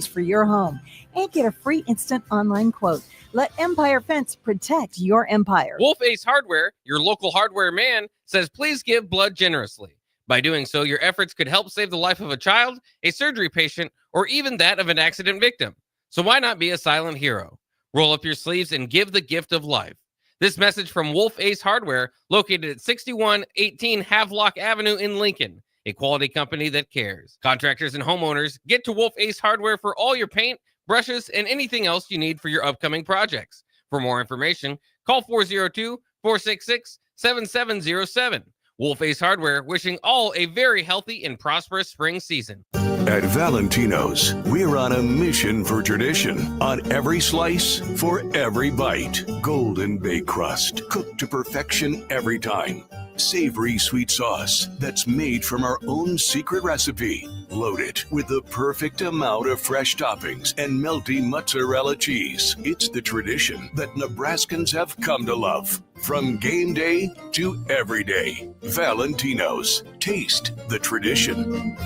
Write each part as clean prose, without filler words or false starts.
for your home and get a free instant online quote. Let Empire Fence protect your empire. Wolf Ace Hardware, your local hardware man, says please give blood generously. By doing so, your efforts could help save the life of a child, a surgery patient, or even that of an accident victim. So why not be a silent hero? Roll up your sleeves and give the gift of life. This message from Wolf Ace Hardware, located at 6118 Havelock Avenue in Lincoln. A quality company that cares. Contractors and homeowners, get to Wolf Ace Hardware for all your paint, brushes, and anything else you need for your upcoming projects. For more information, call 402-466-7707. Wolf Ace Hardware, wishing all a very healthy and prosperous spring season. At Valentino's, we're on a mission for tradition. On every slice, for every bite. Golden baked crust, cooked to perfection every time. Savory sweet sauce that's made from our own secret recipe. Loaded with the perfect amount of fresh toppings and melty mozzarella cheese. It's the tradition that Nebraskans have come to love. From game day to every day. Valentino's. Taste the tradition.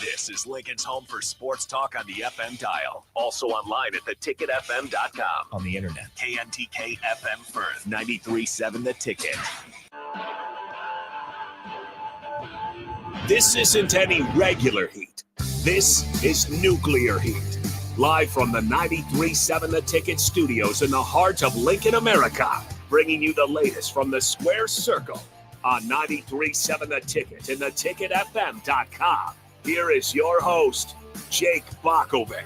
This is Lincoln's home for sports talk on the FM dial. Also online at theticketfm.com. On the internet, KNTK FM Firth, 93.7 The Ticket. This isn't any regular heat. This is nuclear heat. Live from the 93.7 The Ticket studios in the heart of Lincoln, America. Bringing you the latest from the Square Circle on 93.7 The Ticket and theticketfm.com. Here is your host, Jake Bockoven.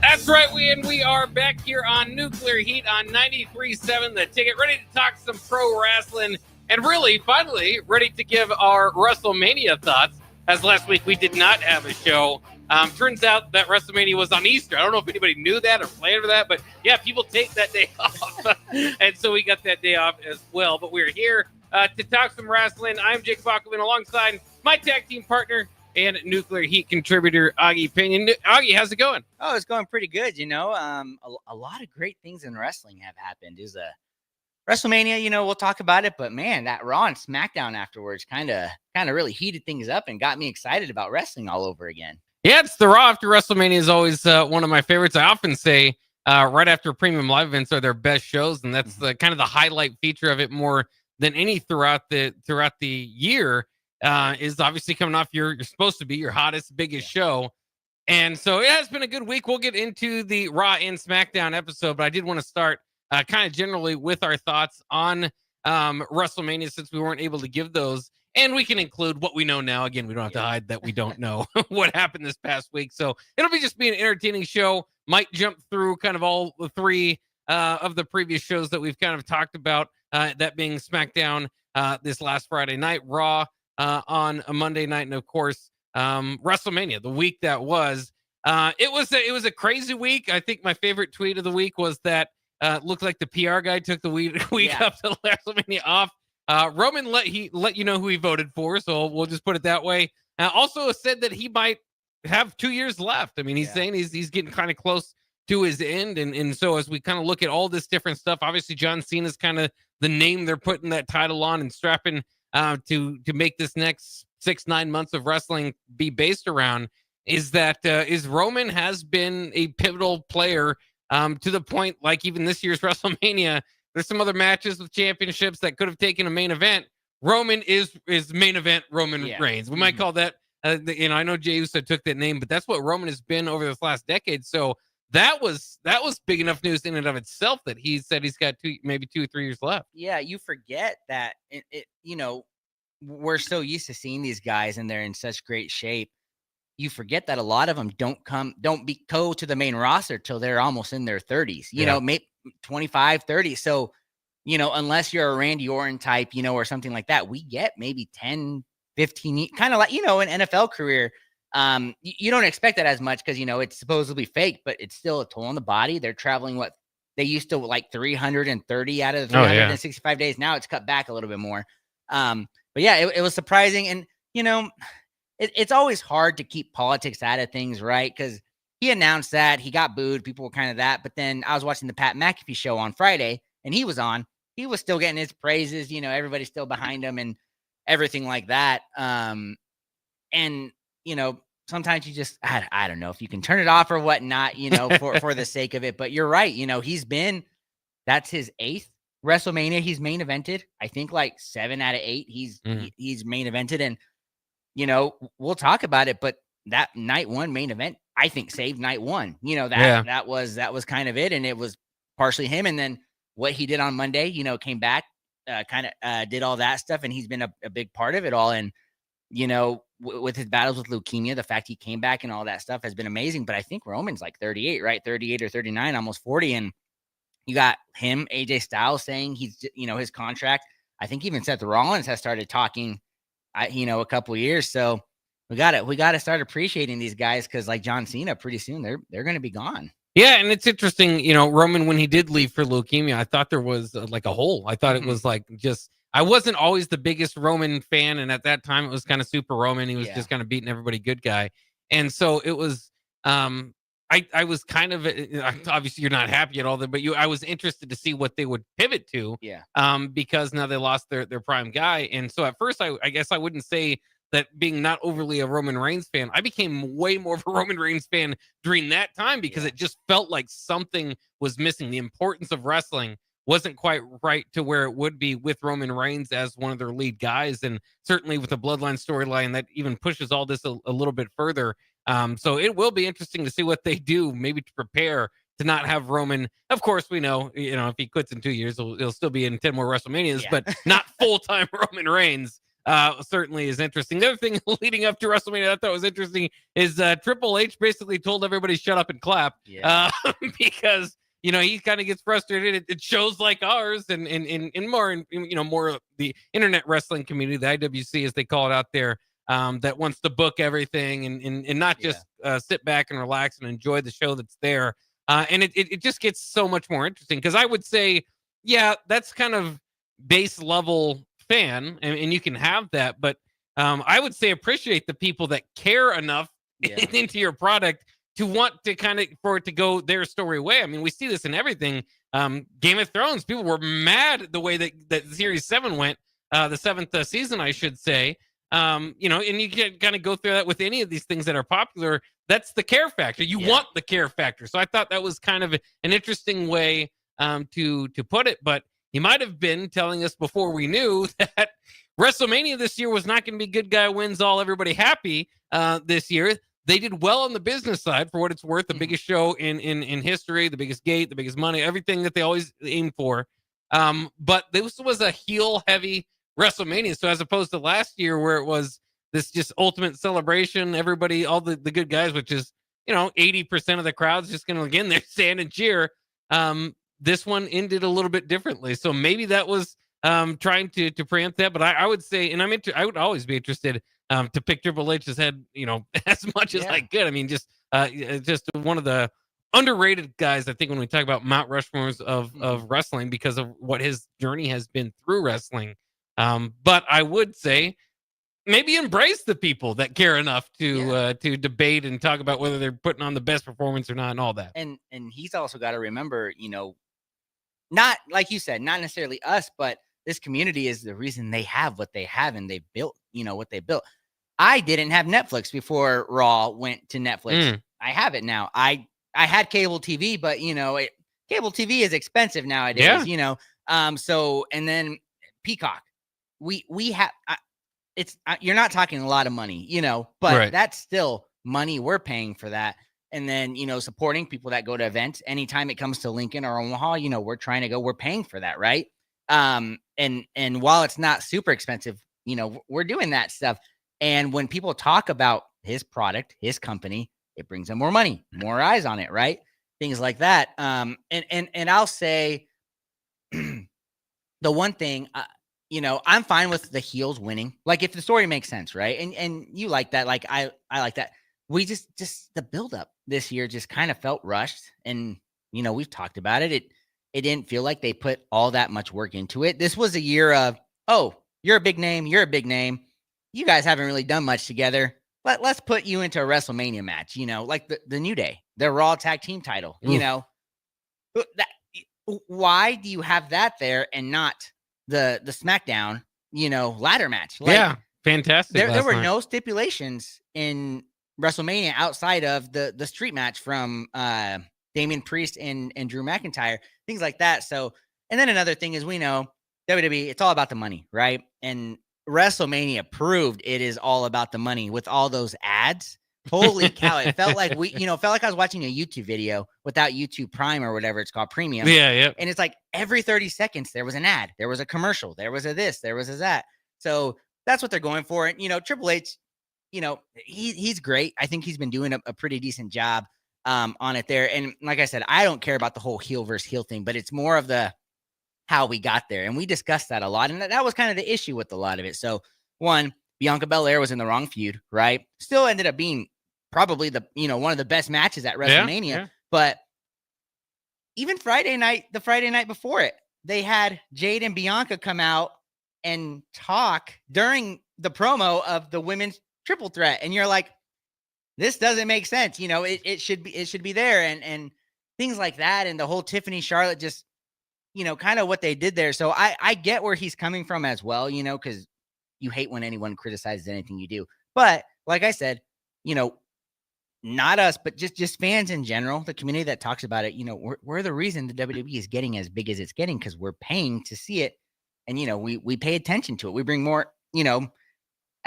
That's right, we are back here on Nuclear Heat on 93.7 The Ticket, ready to talk some pro wrestling, and really, finally, ready to give our WrestleMania thoughts, as last week we did not have a show. Turns out that WrestleMania was on Easter. I don't know if anybody knew that or planned for that, but yeah, people take that day off. And so we got that day off as well. But we're here to talk some wrestling. I'm Jake Bockoven alongside my tag team partner and Nuclear Heat contributor, Augie Pena. Augie, how's it going? Oh, it's going pretty good. You know, a lot of great things in wrestling have happened. Is a WrestleMania, you know, we'll talk about it, but man, that Raw and SmackDown afterwards kind of really heated things up and got me excited about wrestling all over again. Yeah, it's the Raw after WrestleMania is always one of my favorites. I often say right after premium live events are their best shows, and that's the kind of the highlight feature of it more than any throughout the year. Is obviously coming off you're supposed to be your hottest, biggest show. And so it has been a good week. We'll get into the Raw and SmackDown episode, but I did want to start kind of generally with our thoughts on WrestleMania, since we weren't able to give those. And we can include what we know now. Again, we don't have to hide that we don't know what happened this past week. So it'll be just be an entertaining show. Might jump through kind of all the three of the previous shows that we've kind of talked about, that being SmackDown this last Friday night, Raw on a Monday night, and of course WrestleMania, the week that was. It was a crazy week. I think my favorite tweet of the week was that looked like the PR guy took the week up to WrestleMania off. Roman let you know who he voted for, so we'll just put it that way. Also said that he might have 2 years left. I mean, he's saying he's getting kind of close to his end, and so as we kind of look at all this different stuff, obviously John Cena's kind of the name they're putting that title on and strapping to make this next 6-9 months of wrestling be based around. Is Roman has been a pivotal player to the point, like even this year's WrestleMania. There's some other matches with championships that could have taken a main event. Roman is main event Roman Reigns. We might call that, I know Jey Uso took that name, but that's what Roman has been over this last decade. So that was big enough news in and of itself that he said he's got maybe 2 or 3 years left. Yeah, you forget that we're so used to seeing these guys and they're in such great shape. You forget that a lot of them don't go to the main roster till they're almost in their 30s. You know, maybe 25, 30. So, unless you're a Randy Orton type, or something like that, we get maybe 10, 15, kind of like, an NFL career. You don't expect that as much because, it's supposedly fake, but it's still a toll on the body. They're traveling they used to like 330 out of the 365 days. Now it's cut back a little bit more. But yeah, it was surprising. And, it's always hard to keep politics out of things, right? Because he announced that he got booed. People were kind of that. But then I was watching the Pat McAfee show on Friday, and he was on, he was still getting his praises. You know, everybody's still behind him and everything like that. And you know, sometimes you just I don't know if you can turn it off or whatnot. You know, for the sake of it. But you're right. You know, that's his 8th WrestleMania he's main evented. I think like 7 out of 8 he's main evented, and you know, we'll talk about it, but that night 1 main event, I think, saved night 1. You know, that was kind of it, and it was partially him. And then what he did on Monday, you know, came back, kind of did all that stuff, and he's been a big part of it all. And you know, with his battles with leukemia, the fact he came back and all that stuff has been amazing. But I think Roman's like 38, right? 38 or 39, almost 40, and you got him, AJ Styles, saying he's, you know, his contract. I think even Seth Rollins has started talking, you know, a couple of years. So we got to start appreciating these guys, because like John Cena, pretty soon they're going to be gone. Yeah, and it's interesting, you know, Roman, when he did leave for leukemia, I thought there was like a hole. I thought it was like I wasn't always the biggest Roman fan, and at that time it was kind of super Roman. He was just kind of beating everybody good guy, and so it was. I was kind of, obviously you're not happy at all, but I was interested to see what they would pivot to. Yeah. Because now they lost their prime guy, and so at first I guess I wouldn't say that being not overly a Roman Reigns fan. I became way more of a Roman Reigns fan during that time, because it just felt like something was missing. The importance of wrestling wasn't quite right to where it would be with Roman Reigns as one of their lead guys, and certainly with the Bloodline storyline that even pushes all this a little bit further. So it will be interesting to see what they do, maybe to prepare to not have Roman. Of course, we know, you know, if he quits in 2 years, he'll still be in 10 more WrestleManias, but not full-time Roman Reigns. Certainly is interesting. The other thing leading up to WrestleMania I thought was interesting is Triple H basically told everybody shut up and clap, because you know, he kind of gets frustrated. It shows like ours and more in, you know, more of the internet wrestling community, the IWC as they call it out there, that wants to book everything and not just sit back and relax and enjoy the show that's there. And it just gets so much more interesting, because I would say, yeah, that's kind of base level fan, and you can have that, but I would say appreciate the people that care enough into your product to want to kind of for it to go their story way. I mean, we see this in everything. Game of Thrones, people were mad the way that Series 7 went, the 7th season, I should say. You know, and you can kind of go through that with any of these things that are popular. That's the care factor. You want the care factor. So I thought that was kind of an interesting way to put it. But he might have been telling us before we knew that WrestleMania this year was not going to be good guy wins all, everybody happy this year. They did well on the business side, for what it's worth. The biggest show in history, the biggest gate, the biggest money, everything that they always aim for. But this was a heel heavy WrestleMania. So as opposed to last year, where it was this just ultimate celebration, everybody, all the good guys, which is, you know, 80% of the crowd's just going to, again, they're stand and cheer. This one ended a little bit differently. So maybe that was trying to preempt that. But I would say, and I would always be interested to pick Triple H's head, you know, as much as I could. I mean, just one of the underrated guys, I think, when we talk about Mount Rushmores of wrestling, because of what his journey has been through wrestling. But I would say maybe embrace the people that care enough to debate and talk about whether they're putting on the best performance or not, and all that. And he's also got to remember, you know, not like you said, not necessarily us, but this community is the reason they have what they have, and they built, you know, what they built. I didn't have Netflix before Raw went to Netflix. I have it now. I had cable TV, but you know, cable TV is expensive nowadays, you know? So, and then Peacock, we have, you're not talking a lot of money, you know, but that's still money we're paying for that. And then, you know, supporting people that go to events. Anytime it comes to Lincoln or Omaha, you know, we're trying to go, we're paying for that. Right. And while it's not super expensive, you know, we're doing that stuff. And when people talk about his product, his company, it brings them more money, more eyes on it. Right. Things like that. And I'll say the one thing, you know, I'm fine with the heels winning. Like if the story makes sense. Right. And you like that. Like I like that. We just the buildup this year just kind of felt rushed. And, you know, we've talked about it. It didn't feel like they put all that much work into it. This was a year of, oh, you're a big name. You're a big name. You guys haven't really done much together. Let's put you into a WrestleMania match, you know, like the New Day, the Raw tag team title, you know, that why do you have that there and not the SmackDown, ladder match? Yeah, fantastic. There were night. no stipulations in WrestleMania outside of the street match from Damian Priest and Drew McIntyre, things like that. So, and then another thing is, we know WWE, it's all about the money, right? And WrestleMania proved it is all about the money with all those ads. Holy cow. It felt like felt like I was watching a YouTube video without YouTube Prime or whatever it's called, Premium. Yeah. And it's like every 30 seconds, there was an ad, there was a commercial, there was a this, there was a that. So that's what they're going for. And, Triple H, he's great. I think he's been doing a pretty decent job on it there. And like I said, I don't care about the whole heel versus heel thing, but it's more of the how we got there. And we discussed that a lot. And that was kind of the issue with a lot of it. So one, Bianca Belair was in the wrong feud, right? Still ended up being probably one of the best matches at WrestleMania. Yeah. But even the Friday night before it, they had Jade and Bianca come out and talk during the promo of the women's triple threat. And you're like, this doesn't make sense. It should be there. And things like that. And the whole Tiffany Charlotte, just, kind of what they did there. So I get where he's coming from as well, because you hate when anyone criticizes anything you do. But like I said, not us, but just fans in general, the community that talks about it, we're the reason the WWE is getting as big as it's getting, because we're paying to see it. And, we pay attention to it. We bring more,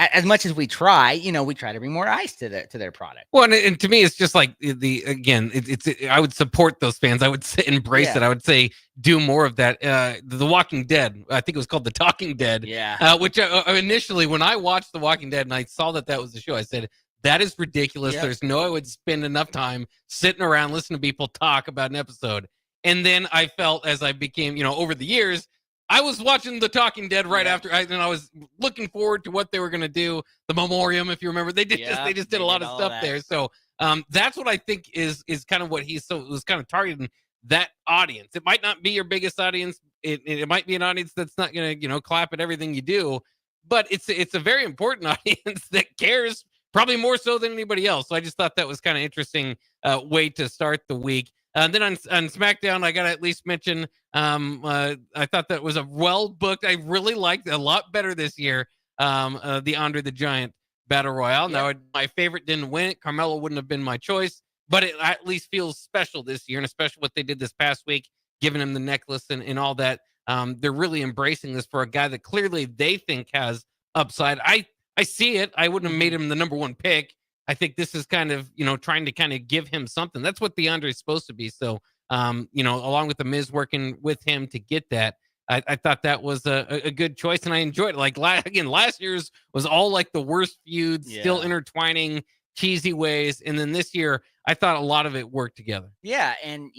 as much as we try, we try to bring more eyes to their product. Well, and to me, it's just like I would support those fans. I would embrace it. I would say do more of that. The Walking Dead, I think it was called The Talking Dead. Yeah. Which initially, when I watched The Walking Dead and I saw that was the show, I said, that is ridiculous. Yep. There's no way I would spend enough time sitting around listening to people talk about an episode. And then I felt, as I became, over the years, I was watching The Talking Dead right after, and I was looking forward to what they were going to do. The memoriam, if you remember, they just did a lot of stuff there. So that's what I think is kind of what was kind of targeting that audience. It might not be your biggest audience. It might be an audience that's not going to, clap at everything you do, but it's a very important audience that cares probably more so than anybody else. So I just thought that was kind of interesting way to start the week. Then on SmackDown, I got to at least mention, I thought that was a well-booked, I really liked it a lot better this year, the Andre the Giant Battle Royale. Now, my favorite didn't win it. Carmelo wouldn't have been my choice, but it at least feels special this year, and especially what they did this past week, giving him the necklace and all that. They're really embracing this for a guy that clearly they think has upside. I see it. I wouldn't have made him the number one pick. I think this is kind of, trying to kind of give him something. That's what the Andre is supposed to be. So, along with the Miz working with him to get that, I thought that was a good choice, and I enjoyed it. Like, last year's was all like the worst feuds, still intertwining cheesy ways. And then this year, I thought a lot of it worked together. Yeah. And,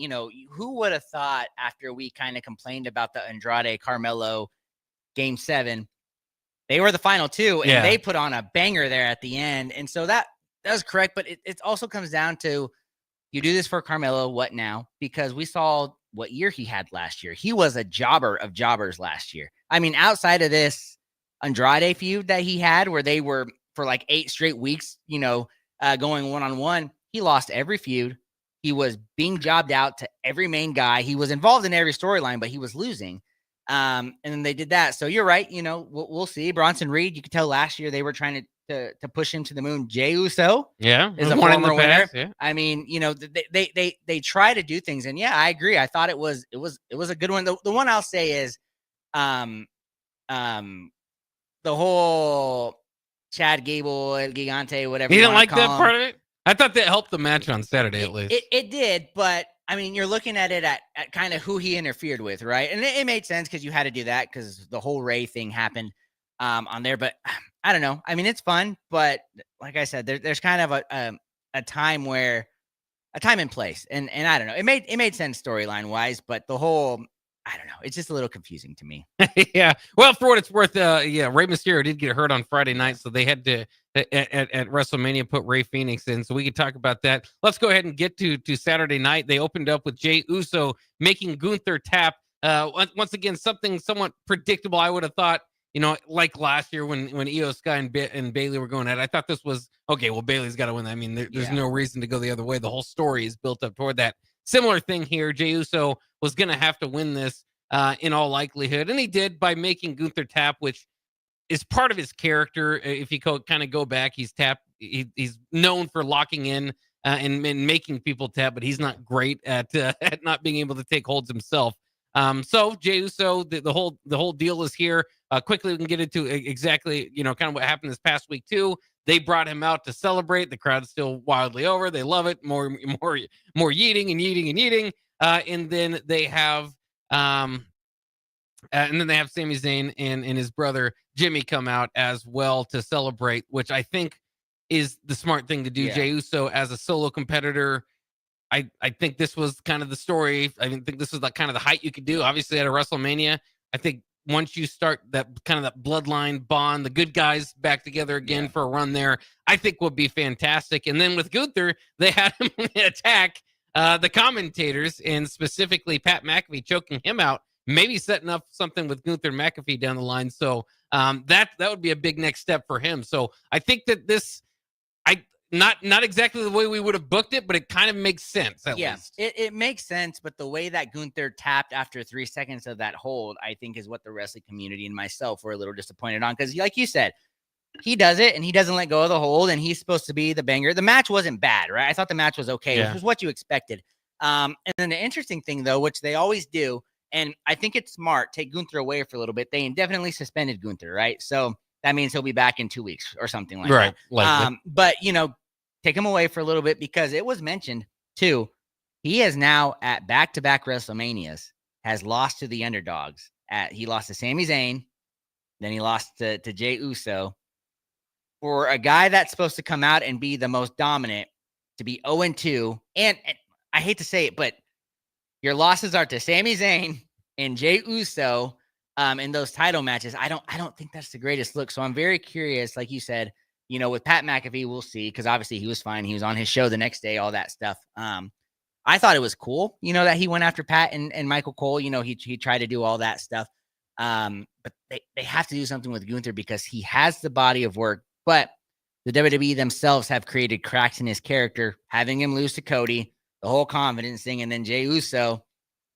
who would have thought, after we kind of complained about the Andrade Carmelo Game 7, they were the final two, and they put on a banger there at the end. And so that was correct. But it also comes down to, you do this for Carmelo, what now? Because we saw what year he had last year. He was a jobber of jobbers last year. I mean, outside of this Andrade feud that he had, where they were for like 8 straight weeks, going one-on-one, he lost every feud. He was being jobbed out to every main guy. He was involved in every storyline, but he was losing. And then they did that. So you're right. We'll see. Bronson Reed, you could tell last year they were trying to push him to the moon. Jey Uso, is a one former winner. Yeah. I mean, they try to do things, and I agree. I thought it was a good one. The one I'll say is, the whole Chad Gable, Gigante, whatever. You didn't like that part of it? I thought that helped the match on Saturday at least. It did, but I mean, you're looking at it at kind of who he interfered with, right? And it made sense because you had to do that because the whole Ray thing happened on there. But I don't know. I mean, it's fun, but like I said, there's kind of a time and place, and I don't know. It made sense storyline wise, but the whole, I don't know. It's just a little confusing to me. Yeah. Well, for what it's worth, Rey Mysterio did get hurt on Friday night, so they had to at WrestleMania put Rey Fenix in, so we could talk about that. Let's go ahead and get to Saturday night. They opened up with Jey Uso making Gunther tap. Once again, something somewhat predictable. I would have thought, like last year when Io Sky and Bayley were going at it, I thought this was okay. Well, Bayley's got to win. I mean, there's no reason to go the other way. The whole story is built up toward that. similar thing here. Jey Uso was going to have to win this in all likelihood, and he did by making Gunther tap, which is part of his character. If you kind of go back, he's known for locking in and making people tap, but he's not great at at not being able to take holds himself. So Jey Uso, the whole deal is here. Quickly, we can get into exactly, kind of what happened this past week too. They brought him out to celebrate. The crowd's still wildly over. They love it. More yeeting and yeeting and yeeting. And then they have Sami Zayn and his brother Jimmy come out as well to celebrate, which I think is the smart thing to do. Yeah. Jey Uso as a solo competitor, I think this was kind of the story. I think this was kind of the height you could do. Obviously, at a WrestleMania, I think once you start that bloodline bond, the good guys back together again for a run there, I think would be fantastic. And then with Gunther, they had him attack the commentators, and specifically Pat McAfee, choking him out, maybe setting up something with Gunther McAfee down the line. So that would be a big next step for him. So I think that this, not exactly the way we would have booked it, but it kind of makes sense. At least. It makes sense. But the way that Gunther tapped after 3 seconds of that hold, I think is what the wrestling community and myself were a little disappointed on. Because like you said, he does it and he doesn't let go of the hold, and he's supposed to be the banger. The match wasn't bad, right? I thought the match was okay, which was what you expected. And then the interesting thing, though, which they always do, and I think it's smart, take Gunther away for a little bit. They indefinitely suspended Gunther, right? So that means he'll be back in 2 weeks or something like that. But, take him away for a little bit, because it was mentioned, too, he has now at back-to-back WrestleManias has lost to the underdogs. He lost to Sami Zayn, then he lost to Jey Uso. For a guy that's supposed to come out and be the most dominant, to be 0-2, and I hate to say it, but your losses are to Sami Zayn and Jey Uso in those title matches. I don't think that's the greatest look. So I'm very curious, like you said, with Pat McAfee, we'll see, because obviously he was fine. He was on his show the next day, all that stuff. I thought it was cool, that he went after Pat and Michael Cole. He tried to do all that stuff. But they have to do something with Gunther, because he has the body of work, but the WWE themselves have created cracks in his character, having him lose to Cody, the whole confidence thing, and then Jey Uso,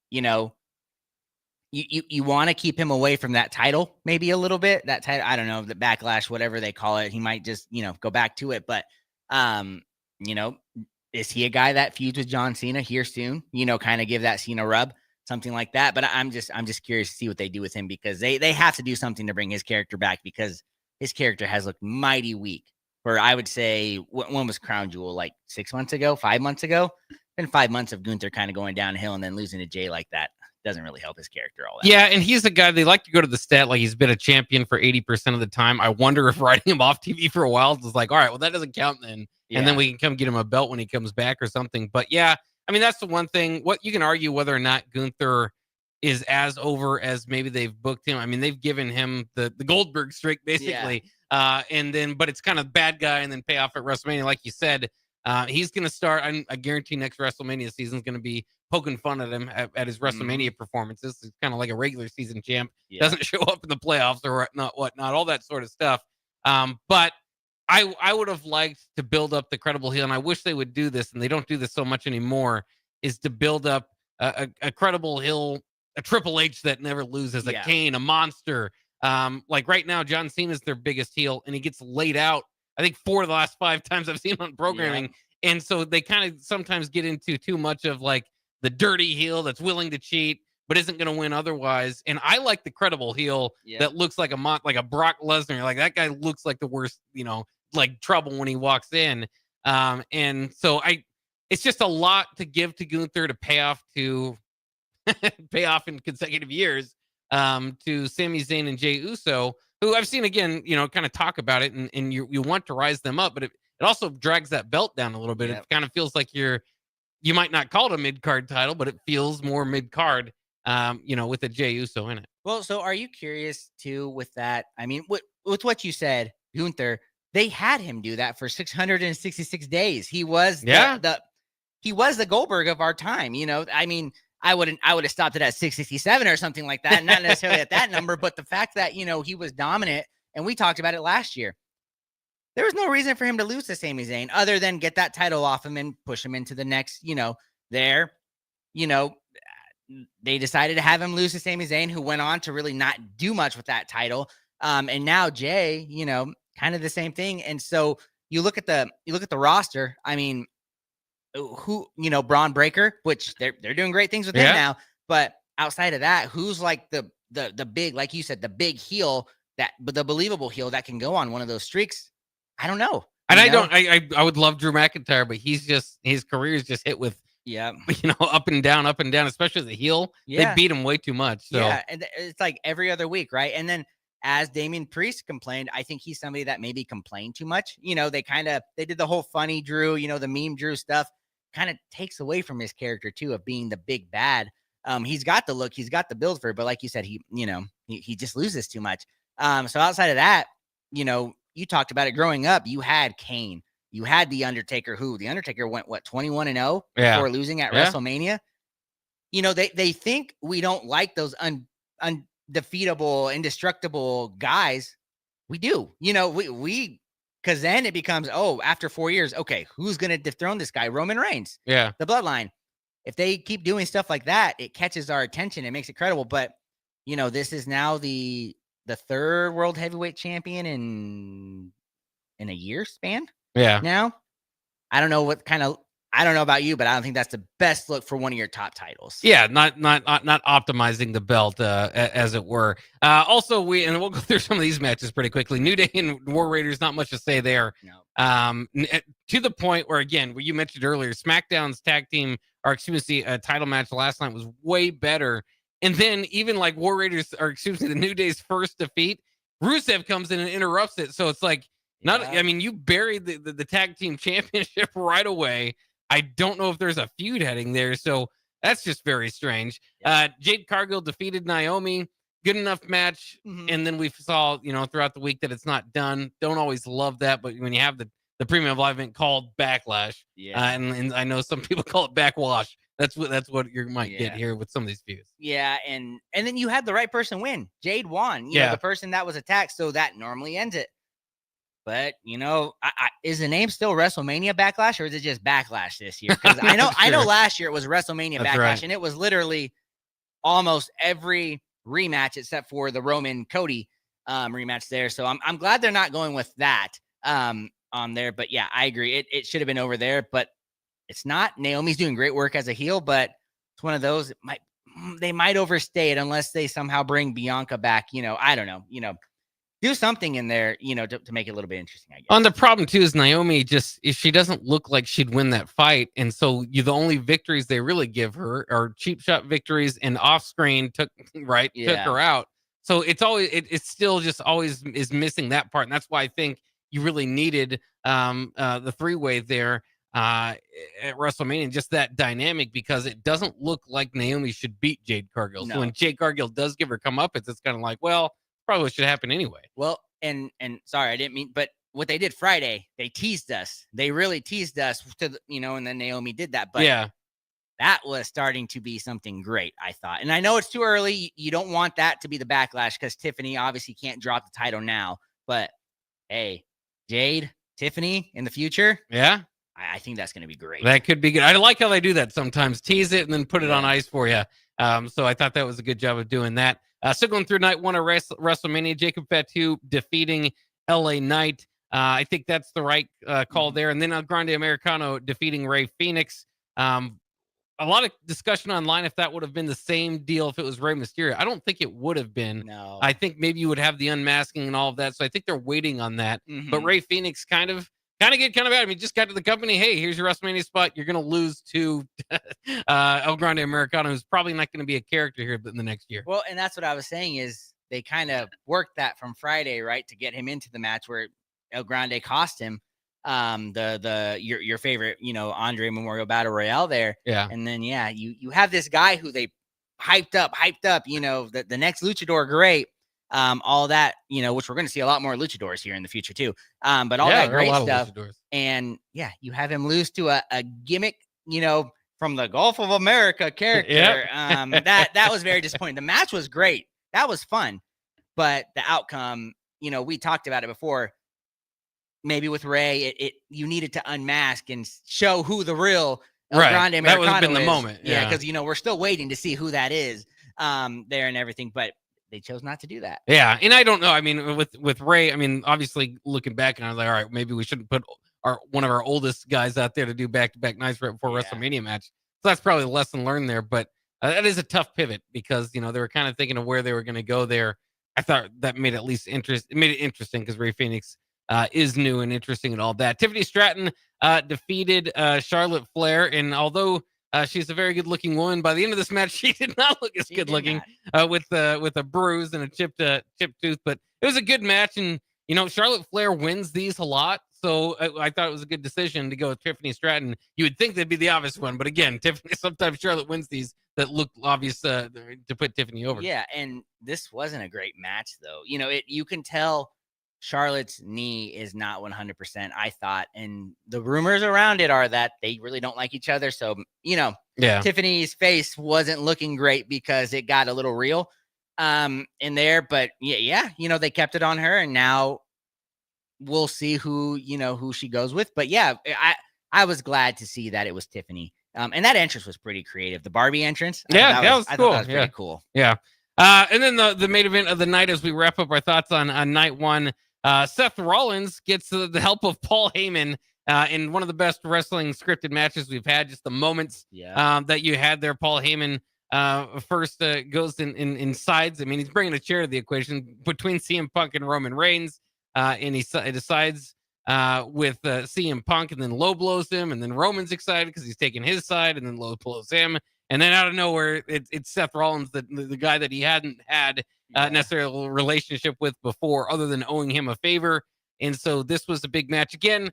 you want to keep him away from that title, maybe a little bit. That title, I don't know, the backlash, whatever they call it. He might just, go back to it. But, is he a guy that feuds with John Cena here soon? Kind of give that Cena rub, something like that. But I'm just curious to see what they do with him, because they have to do something to bring his character back, because his character has looked mighty weak. For, I would say, when was Crown Jewel? Like 6 months ago, 5 months ago? Been 5 months of Gunther kind of going downhill, and then losing to Jey like that doesn't really help his character all that. Yeah, and he's a guy, they like to go to the stat like he's been a champion for 80% of the time. I wonder if writing him off TV for a while is like, all right, well, that doesn't count then. Yeah. And then we can come get him a belt when he comes back or something. But yeah, I mean, that's the one thing. What you can argue whether or not Gunther is as over as maybe they've booked him. I mean, they've given him the Goldberg streak, basically. Yeah. But it's kind of bad guy and then pay off at WrestleMania. Like you said, he's going to start, I guarantee next WrestleMania season is going to be poking fun at him at his WrestleMania performances. It's kind of like a regular season champ. Doesn't show up in the playoffs or whatnot, all that sort of stuff. But I would have liked to build up the credible heel, and I wish they would do this, and they don't do this so much anymore, is to build up a credible heel, a Triple H that never loses, a Kane, a monster. Like right now, John Cena is their biggest heel, and he gets laid out, I think, 4 of the last 5 times I've seen on programming. Yeah. And so they kind of sometimes get into too much of like the dirty heel that's willing to cheat, but isn't going to win otherwise. And I like the credible heel that looks like a Brock Lesnar. Like that guy looks like the worst, like trouble when he walks in. And so it's just a lot to give to Gunther to pay off in consecutive years to Sami Zayn and Jey Uso, who I've seen again, kind of talk about it, and you want to rise them up, but it also drags that belt down a little bit. It kind of feels like you might not call it a mid-card title, but it feels more mid-card, with a Jey Uso in it. Well, so are you curious too with that? I mean, with what you said, Gunther, they had him do that for 666 days. He was the Goldberg of our time. I mean, I would have stopped it at 667 or something like that. Not necessarily at that number, but the fact that, he was dominant, and we talked about it last year. There was no reason for him to lose to Sami Zayn other than get that title off him and push him into the next, there. you know, they decided to have him lose to Sami Zayn, who went on to really not do much with that title. And now Jay, kind of the same thing. And so you look at the roster. I mean, who, Braun Breaker, which they're doing great things with him now. But outside of that, who's like the big, like you said, the big heel, the believable heel that can go on one of those streaks? I don't know. And I would love Drew McIntyre, but his career is just hit with, up and down, especially the heel. They beat him way too much. So. Yeah. And it's like every other week. Right. And then as Damian Priest complained, I think he's somebody that maybe complained too much. They did the whole funny Drew, the meme Drew stuff, kind of takes away from his character too, of being the big bad. He's got the look, he's got the build for it, but like you said, he just loses too much. So outside of that, you talked about it growing up. You had Kane, you had The Undertaker, the Undertaker went 21-0 before losing at WrestleMania. They think we don't like those undefeatable, indestructible guys. We do, we because then it becomes, after 4 years, okay, who's going to dethrone this guy? Roman Reigns. Yeah. The bloodline. If they keep doing stuff like that, it catches our attention. It makes it credible. But, this is now the third world heavyweight champion in a year span. Yeah. Now, I don't know about you, but I don't think that's the best look for one of your top titles. Yeah, not optimizing the belt, as it were. Also, we'll go through some of these matches pretty quickly. New Day and War Raiders, not much to say there. No. To the point where, again, what you mentioned earlier, SmackDown's title match last night was way better. And then even like the New Day's first defeat, Rusev comes in and interrupts it. So it's like, you buried the tag team championship right away. I don't know if there's a feud heading there. So that's just very strange. Yeah. Jade Cargill defeated Naomi. Good enough match. Mm-hmm. And then we saw, throughout the week that it's not done. Don't always love that. But when you have the premium live event called Backlash, and I know some people call it Backwash. That's what you might get here with some of these feuds. Yeah. And then you had the right person win. Jade won, the person that was attacked. So that normally ends it. But is the name still WrestleMania Backlash, or is it just Backlash this year? Because I know last year it was WrestleMania Backlash, right. And it was literally almost every rematch except for the Roman Cody rematch there. So I'm glad they're not going with that on there. But yeah, I agree. It should have been over there, but it's not. Naomi's doing great work as a heel, but it's one of those. They might overstay it unless they somehow bring Bianca back. I don't know. Do something in there, to make it a little bit interesting, I guess. On the problem too is Naomi she doesn't look like she'd win that fight, and so the only victories they really give her are cheap shot victories, and off screen took her out. So it's still just always is missing that part, and that's why I think you really needed the three-way there at WrestleMania, just that dynamic, because it doesn't look like Naomi should beat Jade Cargill. No. So when Jade Cargill does give her comeuppance, it's kind of like, well, probably what should happen anyway. Well, and sorry, I didn't mean, but what they did Friday, they teased us. They really teased us and then Naomi did that. But that was starting to be something great, I thought. And I know it's too early. You don't want that to be the Backlash, because Tiffany obviously can't drop the title now. But hey, Jade, Tiffany in the future. Yeah. I think that's going to be great. That could be good. I like how they do that sometimes. Tease it and then put it on ice for you. So I thought that was a good job of doing that. Still going through night one of WrestleMania, Jacob Fatu defeating LA Knight. I think that's the right call there. And then El Grande Americano defeating Rey Fenix. A lot of discussion online if that would have been the same deal if it was Rey Mysterio. I don't think it would have been. No. I think maybe you would have the unmasking and all of that. So I think they're waiting on that. Mm-hmm. But Rey Fenix kind of get out. I mean, just got to the company. Hey, here's your WrestleMania spot. You're going to lose to El Grande Americano, who's probably not going to be a character here in the next year. Well, and that's what I was saying is they kind of worked that from Friday, right, to get him into the match where El Grande cost him your favorite, Andre Memorial Battle Royale there. Yeah. And then, you have this guy who they hyped up, the next luchador, great. All that, which we're going to see a lot more luchadors here in the future too. But all that great stuff. And you have him lose to a gimmick, from the Gulf of America character. Yep. That was very disappointing. The match was great. That was fun. But the outcome, we talked about it before. Maybe with Rey, you needed to unmask and show who the real Right. Grande That would have Americano been the is. moment. Yeah, because we're still waiting to see who that is there and everything, but they chose not to do that. Yeah, and I don't know. I mean, with Ray, I mean, obviously looking back, and I was like, all right, maybe we shouldn't put one of our oldest guys out there to do back-to-back nights right before WrestleMania match. So that's probably the lesson learned there. But that is a tough pivot because they were kind of thinking of where they were going to go there. I thought that made it made it interesting because Ray Phoenix is new and interesting and all that. Tiffany Stratton defeated Charlotte Flair, and although she's a very good-looking woman, by the end of this match, she did not look as good-looking with a bruise and a chipped tooth. But it was a good match, and Charlotte Flair wins these a lot. So I thought it was a good decision to go with Tiffany Stratton. You would think that'd be the obvious one, but again, Tiffany. Sometimes Charlotte wins these that look obvious to put Tiffany over. Yeah, and this wasn't a great match though. You can tell Charlotte's knee is not 100%. I thought, and the rumors around it are that they really don't like each other. So Tiffany's face wasn't looking great because it got a little real in there. But they kept it on her, and now we'll see who she goes with. But yeah, I was glad to see that it was Tiffany. And that entrance was pretty creative. The Barbie entrance. That was cool. That was pretty cool. Yeah. And then the main event of the night, as we wrap up our thoughts on night one, Seth Rollins gets the help of Paul Heyman in one of the best wrestling scripted matches we've had. Just the moments that you had there. Paul Heyman first goes in sides. I mean, he's bringing a chair to the equation between CM Punk and Roman Reigns. And he decides with CM Punk, and then low blows him, and then Roman's excited because he's taking his side, and then low blows him, and then out of nowhere it's Seth Rollins, the guy that he hadn't had necessarily a relationship with before, other than owing him a favor. And so this was a big match again.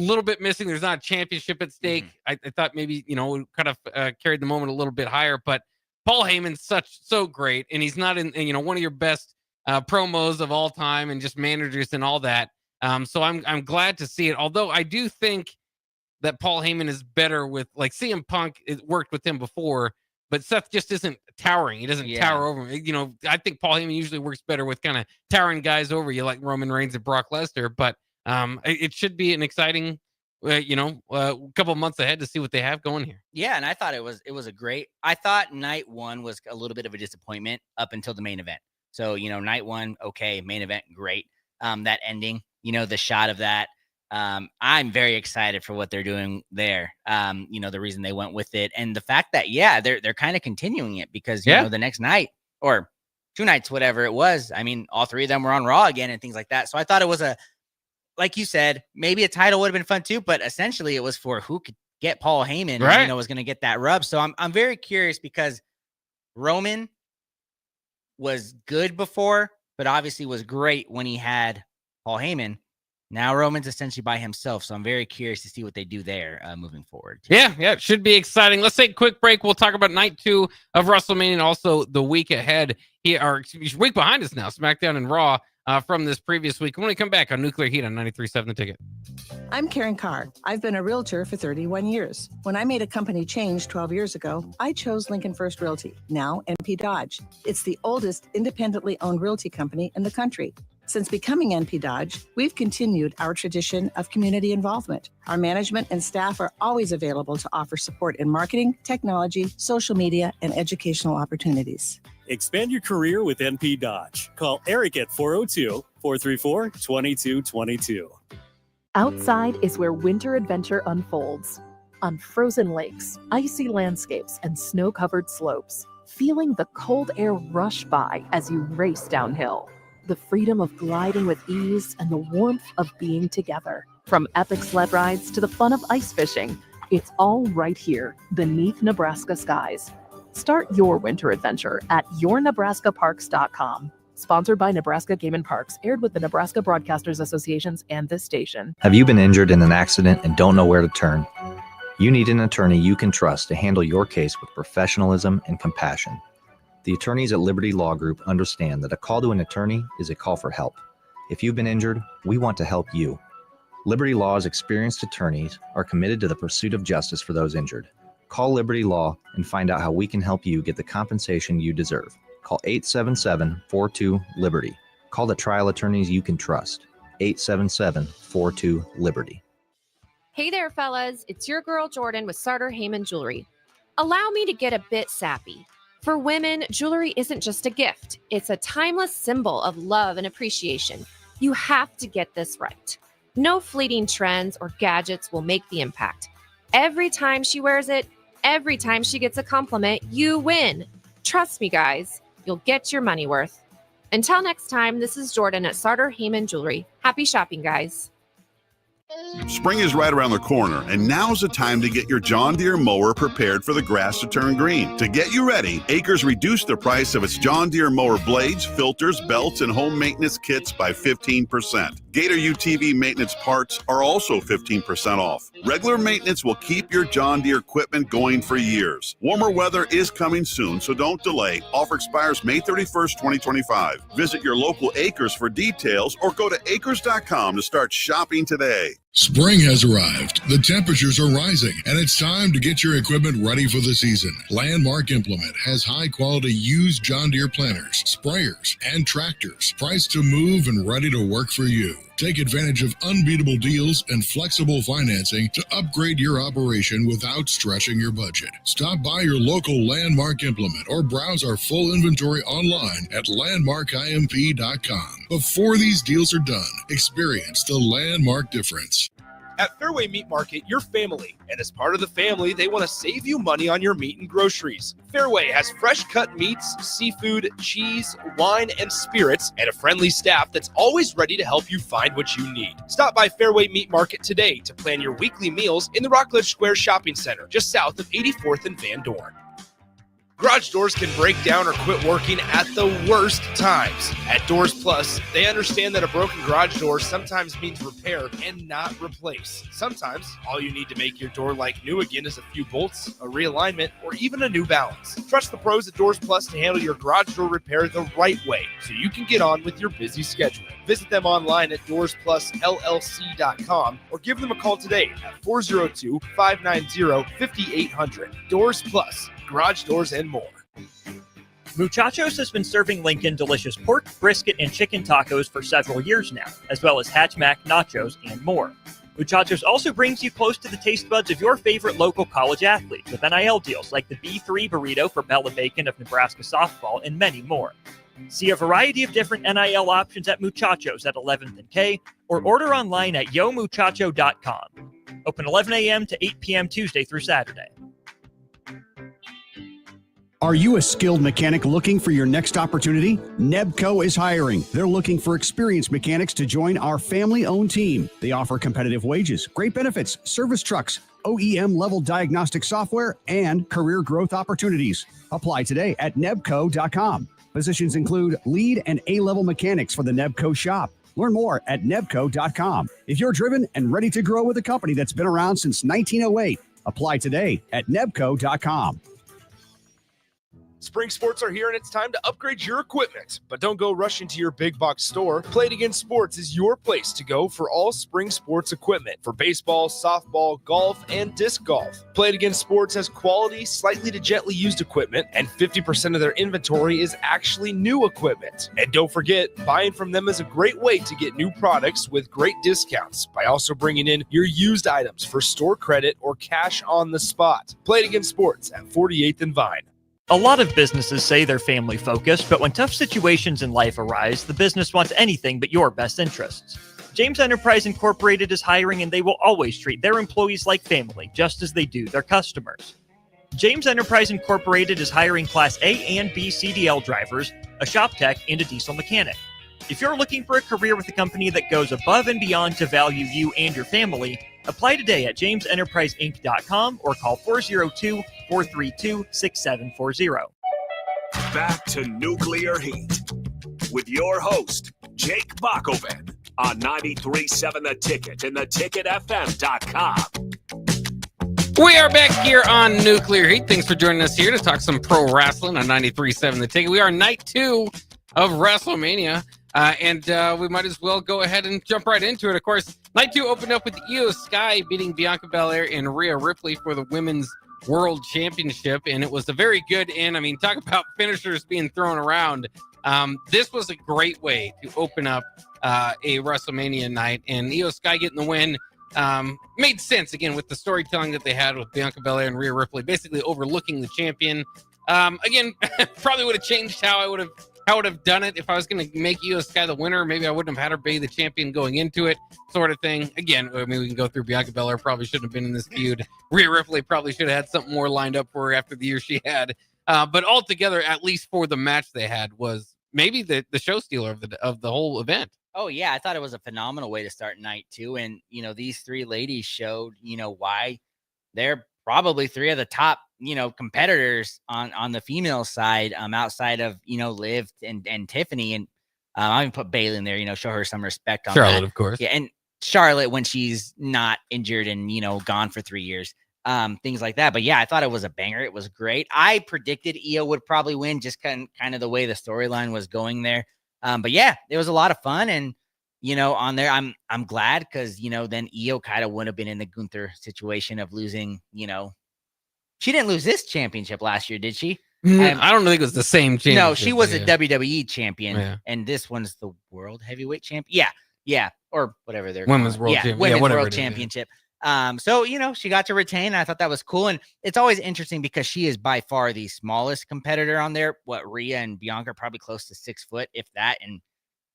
A little bit missing. There's not a championship at stake. I thought maybe kind of carried the moment a little bit higher, but Paul Heyman's so great, and he's not in one of your best promos of all time, and just managers and all that. So I'm glad to see it. Although I do think that Paul Heyman is better with, like, CM Punk. It worked with him before, but Seth just isn't towering. He doesn't tower over him. I think Paul Heyman usually works better with kind of towering guys over you, like Roman Reigns and Brock Lesnar. But it should be an exciting, couple months ahead to see what they have going here. Yeah, and I thought it was a great. I thought night one was a little bit of a disappointment up until the main event. So night one, okay, main event, great. That ending, the shot of that. I'm very excited for what they're doing there. The reason they went with it, and the fact that they're kind of continuing it because the next night or 2 nights, whatever it was. I mean, all 3 of them were on Raw again and things like that. So I thought it was like you said, maybe a title would have been fun too, but essentially it was for who could get Paul Heyman, right? Was going to get that rub. So I'm very curious because Roman was good before, but obviously was great when he had Paul Heyman. Now Roman's essentially by himself, so I'm very curious to see what they do there moving forward. Yeah, it should be exciting. Let's take a quick break. We'll talk about night 2 of WrestleMania and also the week ahead. Week behind us now, SmackDown and Raw from this previous week. When we come back on Nuclear Heat on 93.7 The Ticket. I'm Karen Carr. I've been a realtor for 31 years. When I made a company change 12 years ago, I chose Lincoln First Realty, now NP Dodge. It's the oldest independently owned realty company in the country. Since becoming NP Dodge, we've continued our tradition of community involvement. Our management and staff are always available to offer support in marketing, technology, social media, and educational opportunities. Expand your career with NP Dodge. Call Eric at 402-434-2222. Outside is where winter adventure unfolds. On frozen lakes, icy landscapes, and snow-covered slopes. Feeling the cold air rush by as you race downhill. The freedom of gliding with ease and the warmth of being together. From epic sled rides to the fun of ice fishing, it's all right here beneath Nebraska skies. Start your winter adventure at yournebraskaparks.com. Sponsored by Nebraska Game & Parks, aired with the Nebraska Broadcasters Associations and this station. Have you been injured in an accident and don't know where to turn? You need an attorney you can trust to handle your case with professionalism and compassion. The attorneys at Liberty Law Group understand that a call to an attorney is a call for help. If you've been injured, we want to help you. Liberty Law's experienced attorneys are committed to the pursuit of justice for those injured. Call Liberty Law and find out how we can help you get the compensation you deserve. Call 877-42-LIBERTY. Call the trial attorneys you can trust. 877-42-LIBERTY. Hey there, fellas. It's your girl Jordan with Sartor Heyman Jewelry. Allow me to get a bit sappy. For women, jewelry isn't just a gift. It's a timeless symbol of love and appreciation. You have to get this right. No fleeting trends or gadgets will make the impact. Every time she wears it, every time she gets a compliment, you win. Trust me, guys, you'll get your money worth. Until next time, this is Jordan at Sartor Heyman Jewelry. Happy shopping, guys. Spring is right around the corner, and now's the time to get your John Deere mower prepared for the grass to turn green. To get you ready, Acres reduced the price of its John Deere mower blades, filters, belts, and home maintenance kits by 15%. Gator UTV maintenance parts are also 15% off. Regular maintenance will keep your John Deere equipment going for years. Warmer weather is coming soon, so don't delay. Offer expires May 31st, 2025. Visit your local Acres for details or go to acres.com to start shopping today. Spring has arrived. The temperatures are rising, and it's time to get your equipment ready for the season. Landmark Implement has high-quality used John Deere planters, sprayers, and tractors, priced to move and ready to work for you. Take advantage of unbeatable deals and flexible financing to upgrade your operation without stretching your budget. Stop by your local Landmark Implement or browse our full inventory online at landmarkimp.com. Before these deals are done, experience the Landmark difference. At Fairway Meat Market, you're family, and as part of the family, they want to save you money on your meat and groceries. Fairway has fresh cut meats, seafood, cheese, wine, and spirits, and a friendly staff that's always ready to help you find what you need. Stop by Fairway Meat Market today to plan your weekly meals in the Rockledge Square Shopping Center, just south of 84th and Van Dorn. Garage doors can break down or quit working at the worst times. At Doors Plus, they understand that a broken garage door sometimes means repair and not replace. Sometimes, all you need to make your door like new again is a few bolts, a realignment, or even a new balance. Trust the pros at Doors Plus to handle your garage door repair the right way so you can get on with your busy schedule. Visit them online at DoorsPlusLLC.com or give them a call today at 402-590-5800. Doors Plus. Garage doors and more. Muchachos has been serving Lincoln delicious pork, brisket, and chicken tacos for several years now, as well as Hatch Mac nachos and more. Muchachos also brings you close to the taste buds of your favorite local college athletes with NIL deals like the B3 burrito for Bella Bacon of Nebraska softball and many more. See a variety of different NIL options at Muchachos at 11th and K or order online at yomuchacho.com. Open 11 a.m. to 8 p.m. Tuesday through Saturday. Are you a skilled mechanic looking for your next opportunity? Nebco is hiring. They're looking for experienced mechanics to join our family-owned team. They offer competitive wages, great benefits, service trucks, OEM-level diagnostic software, and career growth opportunities. Apply today at nebco.com. Positions include lead and A-level mechanics for the Nebco shop. Learn more at nebco.com. If you're driven and ready to grow with a company that's been around since 1908, apply today at nebco.com. Spring sports are here and it's time to upgrade your equipment. But don't go rushing to your big box store. Play It Again Sports is your place to go for all spring sports equipment for baseball, softball, golf, and disc golf. Play It Again Sports has quality, slightly to gently used equipment, and 50% of their inventory is actually new equipment. And don't forget, buying from them is a great way to get new products with great discounts by also bringing in your used items for store credit or cash on the spot. Play It Again Sports at 48th and Vine. A lot of businesses say they're family focused, but when tough situations in life arise, the business wants anything but your best interests. James Enterprise Incorporated is hiring, and they will always treat their employees like family, just as they do their customers. James Enterprise Incorporated is hiring Class A and B CDL drivers, a shop tech, and a diesel mechanic. If you're looking for a career with a company that goes above and beyond to value you and your family, apply today at jamesenterpriseinc.com or call 402-432-6740. Back to Nuclear Heat with your host, Jake Bockoven on 93.7 The Ticket and theticketfm.com. We are back here on Nuclear Heat. Thanks for joining us here to talk some pro wrestling on 93.7 The Ticket. We are night 2 of WrestleMania. And we might as well go ahead and jump right into it. Of course, night 2 opened up with Io Sky beating Bianca Belair and Rhea Ripley for the Women's World Championship. And it was a very good end. I mean, talk about finishers being thrown around. This was a great way to open up a WrestleMania night. And Io Sky getting the win made sense again with the storytelling that they had with Bianca Belair and Rhea Ripley, basically overlooking the champion. Again, probably would have changed how I would have done it if I was going to make Io Sky the winner. Maybe I wouldn't have had her be the champion going into it, sort of thing. Again, I mean, we can go through Bianca Belair probably shouldn't have been in this feud. Rhea Ripley probably should have had something more lined up for her after the year she had. But altogether, at least for the match they had, was maybe the show stealer of the whole event. Oh yeah, I thought it was a phenomenal way to start night too. And these three ladies showed why they're probably three of the top competitors on the female side, outside of Liv and Tiffany. And I even put Bayley in there, show her some respect on Charlotte, that. of course. Yeah, and Charlotte when she's not injured and gone for 3 years. Things like that. But yeah, I thought it was a banger. It was great. I predicted Io would probably win, just kind of the way the storyline was going there. But yeah, it was a lot of fun. And on there, I'm glad because then Io kind of wouldn't have been in the Gunther situation of losing. She didn't lose this championship last year, did she? I don't think it was the same championship. No, she was a WWE champion, and this one's the World Heavyweight Champion. Yeah, or whatever they're Women's World Championship. Women's World World Championship. So she got to retain. I thought that was cool, and it's always interesting because she is by far the smallest competitor on there. Rhea and Bianca are probably close to 6 foot, if that, and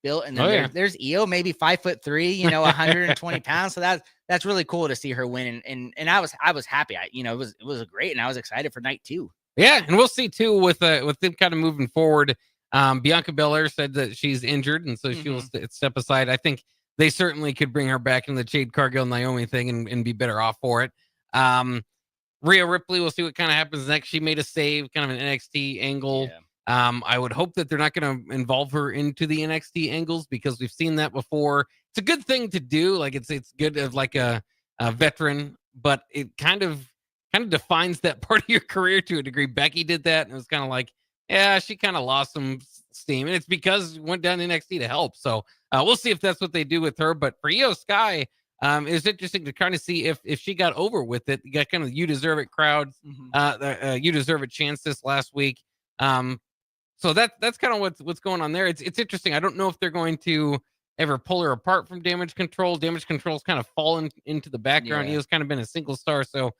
built. And then there's Io, maybe 5'3", 120 pounds. So that's really cool to see her win. And I was happy. It was great, and I was excited for night 2. Yeah, and we'll see too with them kind of moving forward. Bianca Belair said that she's injured, and so she will step aside. I think they certainly could bring her back in the Jade Cargill Naomi thing and be better off for it. Rhea Ripley, we'll see what kind of happens next. She made a save, kind of an NXT angle. Yeah. I would hope that they're not going to involve her into the NXT angles because we've seen that before. It's a good thing to do. Like it's good as like a veteran, but it kind of defines that part of your career to a degree. Becky did that, and it was kind of like, yeah, she kind of lost some steam, and it's because went down to NXT to help. So we'll see if that's what they do with her. But for Io Sky, it's interesting to kind of see if she got over with it. You got kind of you deserve it crowd, you deserve it chance this last week. So that's kind of what's going on there. It's interesting. I don't know if they're going to ever pull her apart from Damage Control. Damage Control's kind of fallen into the background. Io's kind of been a single star. So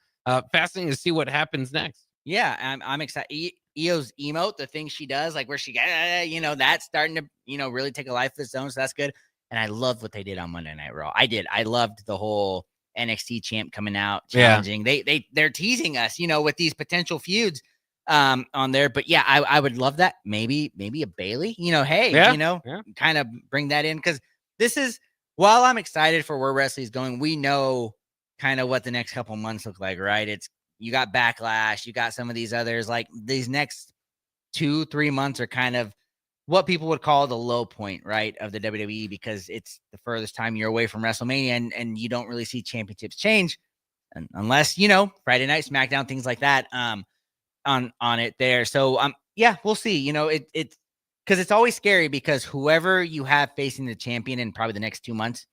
fascinating to see what happens next. Yeah, I'm excited. Io's emote, the thing she does, like where she got, that's starting to, really take a life of its own. So that's good. And I loved what they did on Monday Night Raw. I loved the whole NXT champ coming out, challenging. Yeah. They're teasing us, with these potential feuds on there. But yeah, I would love that. Maybe a Bayley, kind of bring that in. Because this is, while I'm excited for where wrestling's going, we know kind of what the next couple months look like, right? You got Backlash, you got some of these others, like these next 2-3 months are kind of what people would call the low point, right, of the WWE, because it's the furthest time you're away from WrestleMania and you don't really see championships change unless, Friday night, SmackDown, things like that on it there. So, yeah, we'll see. It's because it's always scary because whoever you have facing the champion in probably the next 2 months,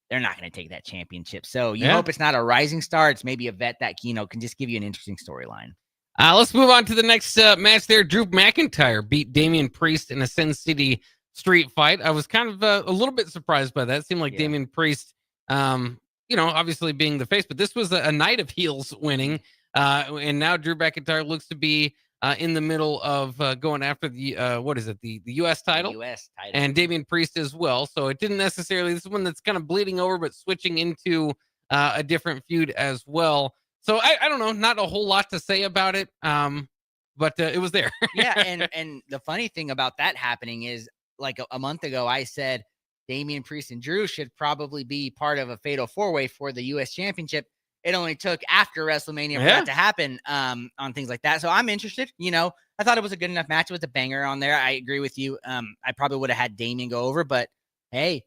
they're not going to take that championship. So you hope it's not a rising star. It's maybe a vet that, can just give you an interesting storyline. Let's move on to the next match there. Drew McIntyre beat Damian Priest in a Sin City street fight. I was kind of a little bit surprised by that. It seemed like Damian Priest, obviously being the face, but this was a night of heels winning. And now Drew McIntyre looks to be in the middle of going after the the U.S. title. The U.S. title. And Damian Priest as well. So it didn't necessarily, this is one that's kind of bleeding over, but switching into a different feud as well. So I don't know, not a whole lot to say about it, but it was there. Yeah, and the funny thing about that happening is, like a month ago, I said Damian Priest and Drew should probably be part of a fatal 4-way for the U.S. Championship. It only took after WrestleMania for that to happen on things like that. So I'm interested. I thought it was a good enough match. It was a banger on there. I agree with you. I probably would have had Damian go over, but hey,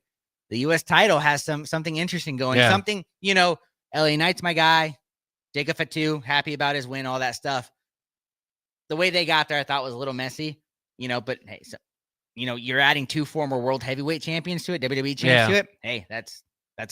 the U.S. title has something interesting going. Yeah. Something, LA Knight's my guy. Jacob Fatu, happy about his win, all that stuff. The way they got there, I thought was a little messy, but hey, so, you're adding 2 former world heavyweight champions to it, WWE champs to it. Hey, that's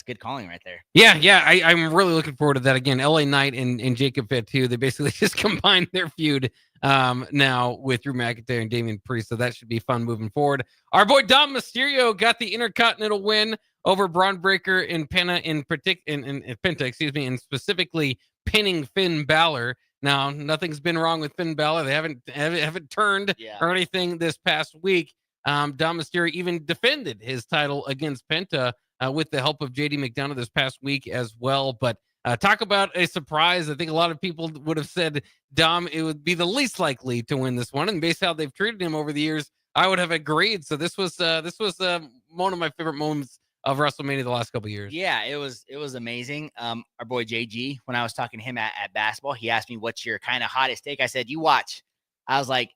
good calling right there. Yeah. I'm really looking forward to that. Again, LA Knight and Jacob Fatu, they basically just combined their feud now with Drew McIntyre and Damian Priest. So that should be fun moving forward. Our boy Dom Mysterio got the Intercontinental win over Braun Breaker and Penta in Penta, excuse me, and specifically pinning Finn Balor. Now, nothing's been wrong with Finn Balor. They haven't turned or anything this past week. Dom Mysterio even defended his title against Penta with the help of JD McDonough this past week as well. But talk about a surprise. I think a lot of people would have said Dom, it would be the least likely to win this one. And based on how they've treated him over the years, I would have agreed. So this was one of my favorite moments of WrestleMania the last couple of years. Yeah, it was amazing. Our boy JG, when I was talking to him at basketball, he asked me, what's your kind of hottest take? I said, you watch. I was like,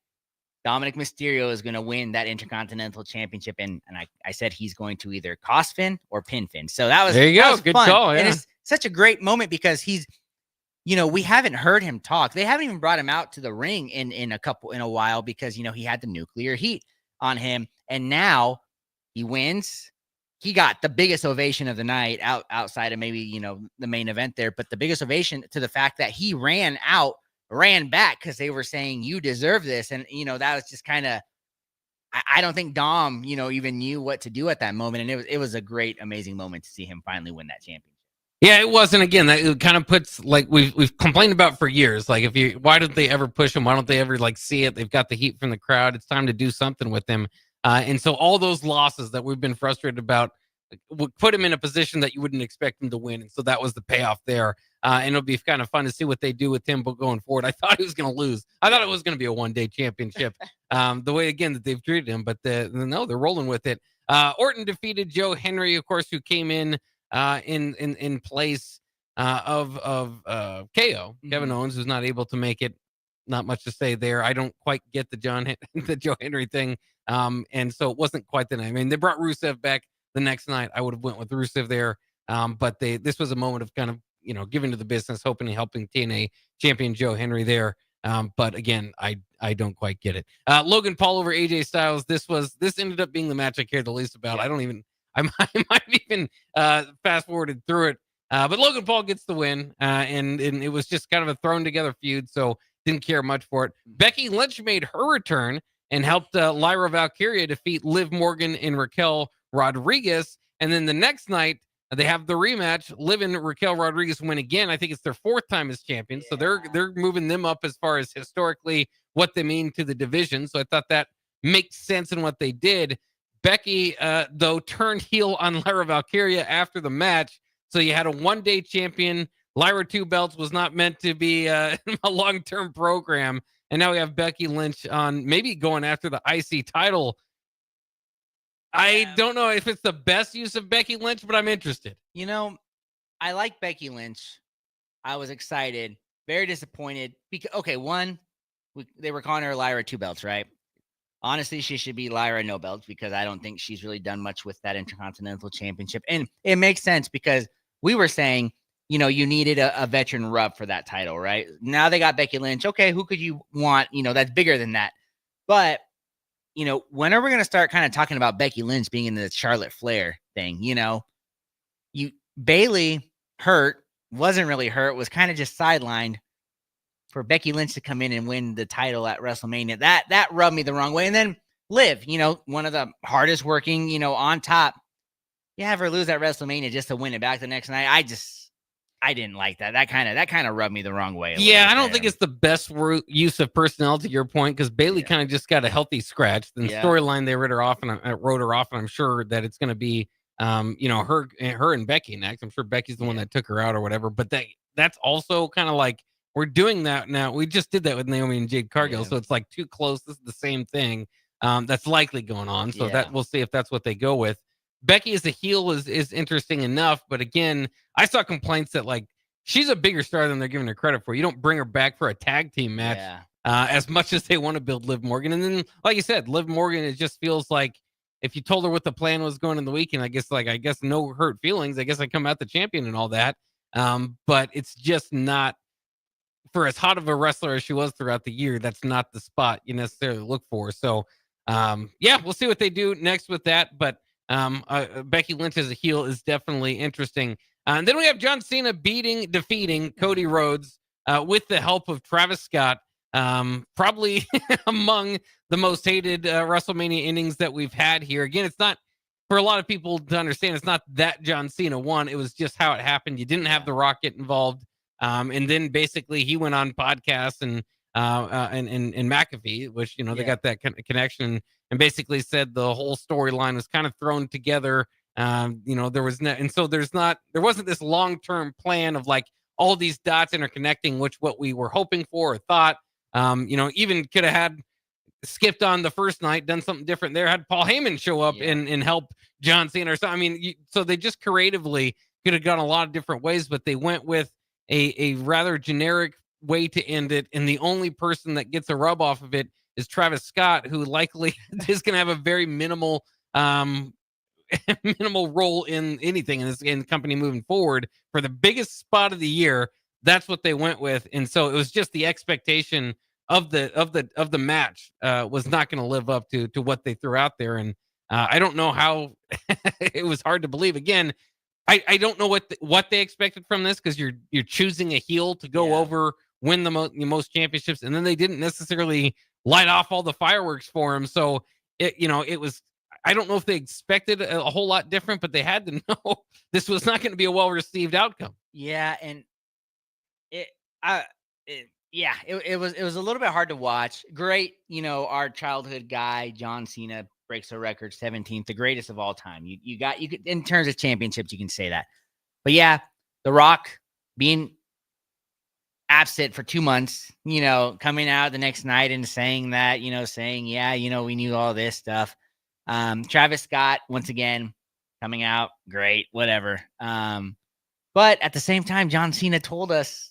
Dominic Mysterio is going to win that Intercontinental Championship. And I said he's going to either cost Finn or pin Finn. So that was, there you go. Good fun. call. Yeah. And it's such a great moment because he's, we haven't heard him talk. They haven't even brought him out to the ring in a while because, he had the nuclear heat on him. And now he wins. He got the biggest ovation of the night outside of maybe, the main event there, but the biggest ovation to the fact that he ran back because they were saying you deserve this. And, that was just kind of, I don't think Dom, even knew what to do at that moment. And it was a great, amazing moment to see him finally win that championship. Yeah, it was. And again, that it kind of puts, like we've complained about for years. Like why don't they ever push him? Why don't they ever see it? They've got the heat from the crowd. It's time to do something with him. And so all those losses that we've been frustrated about would put him in a position that you wouldn't expect him to win. And so that was the payoff there. And it'll be kind of fun to see what they do with him going forward. I thought he was going to lose. I thought it was going to be a one-day championship the way, again, that they've treated him. But no, they're rolling with it. Orton defeated Joe Henry, of course, who came in place of KO. Kevin Owens, who's not able to make it. Not much to say there. I don't quite get the Joe Henry thing. And so it wasn't quite the night. I mean, they brought Rusev back the next night. I would have went with Rusev there. But this was a moment of kind of, giving to the business, helping TNA champion Joe Henry there. But again, I don't quite get it. Logan Paul over AJ Styles. This ended up being the match I cared the least about. Yeah. I might even fast forwarded through it. But Logan Paul gets the win. And it was just kind of a thrown together feud. So didn't care much for it. Becky Lynch made her return and helped Lyra Valkyria defeat Liv Morgan and Raquel Rodriguez. And then the next night, they have the rematch. Liv and Raquel Rodriguez win again. I think it's their fourth time as champions. So they're moving them up as far as historically what they mean to the division. So I thought that makes sense in what they did. Becky, though, turned heel on Lyra Valkyria after the match. So you had a one-day champion. Lyra 2 belts was not meant to be a long-term program. And now we have Becky Lynch on maybe going after the IC title. I don't know if it's the best use of Becky Lynch, but I'm interested. I like Becky Lynch. I was excited, very disappointed. Because, they were calling her Lyra 2 belts, right? Honestly, she should be Lyra no belts because I don't think she's really done much with that Intercontinental Championship. And it makes sense because we were saying, you needed a veteran rub for that title, right? Now they got Becky Lynch. Okay, who could you want, that's bigger than that? But, when are we going to start kind of talking about Becky Lynch being in the Charlotte Flair thing? Bayley wasn't really hurt, was kind of just sidelined for Becky Lynch to come in and win the title at WrestleMania. That rubbed me the wrong way. And then Liv, one of the hardest working, on top. You have her lose at WrestleMania just to win it back the next night. I didn't like that. That kind of rubbed me the wrong way. Yeah, I don't think it's the best use of personnel, to your point, because Bayley kind of just got a healthy scratch. The storyline, they wrote her off, and I'm sure that it's going to be, her and Becky next. I'm sure Becky's the one that took her out or whatever. But that's also kind of like we're doing that now. We just did that with Naomi and Jade Cargill, so it's like too close. This is the same thing that's likely going on. So that we'll see if that's what they go with. Becky as a heel is interesting enough, but again, I saw complaints that she's a bigger star than they're giving her credit for. You don't bring her back for a tag team match as much as they want to build Liv Morgan. And then, like you said, Liv Morgan, it just feels like if you told her what the plan was going in the weekend, I guess no hurt feelings. I guess I come out the champion and all that. But it's just not, for as hot of a wrestler as she was throughout the year, that's not the spot you necessarily look for. So, we'll see what they do next with that. But Becky Lynch as a heel is definitely interesting. And then we have John Cena defeating Cody Rhodes with the help of Travis Scott. Probably among the most hated WrestleMania innings that we've had here. Again, it's not for a lot of people to understand, it's not that John Cena won. It was just how it happened. You didn't have The Rock get involved. And then basically he went on podcasts and McAfee, which, they got that connection, and basically said the whole storyline was kind of thrown together. There was there wasn't this long-term plan of like all these dots interconnecting, which what we were hoping for or thought. Even could have had skipped on the first night, done something different there, had Paul Heyman show up and help John Cena or something. I mean, so they just creatively could have gone a lot of different ways, but they went with a rather generic way to end it. And the only person that gets a rub off of it is Travis Scott, who likely is going to have a very minimal role in anything in the company moving forward for the biggest spot of the year. That's what they went with. And so it was just the expectation of the match was not going to live up to what they threw out there. And I don't know how it was hard to believe. Again, I don't know what they expected from this, because you're choosing a heel to go over, win the most championships, and then they didn't necessarily light off all the fireworks for him. So it was, I don't know if they expected a whole lot different, but they had to know this was not going to be a well-received outcome. Yeah, and it was a little bit hard to watch. Great, our childhood guy John Cena breaks a record, 17th, the greatest of all time. You could, in terms of championships, you can say that. But yeah, The Rock being absent for 2 months, coming out the next night and saying that, we knew all this stuff. Travis Scott, once again, coming out, great, whatever. But at the same time, John Cena told us,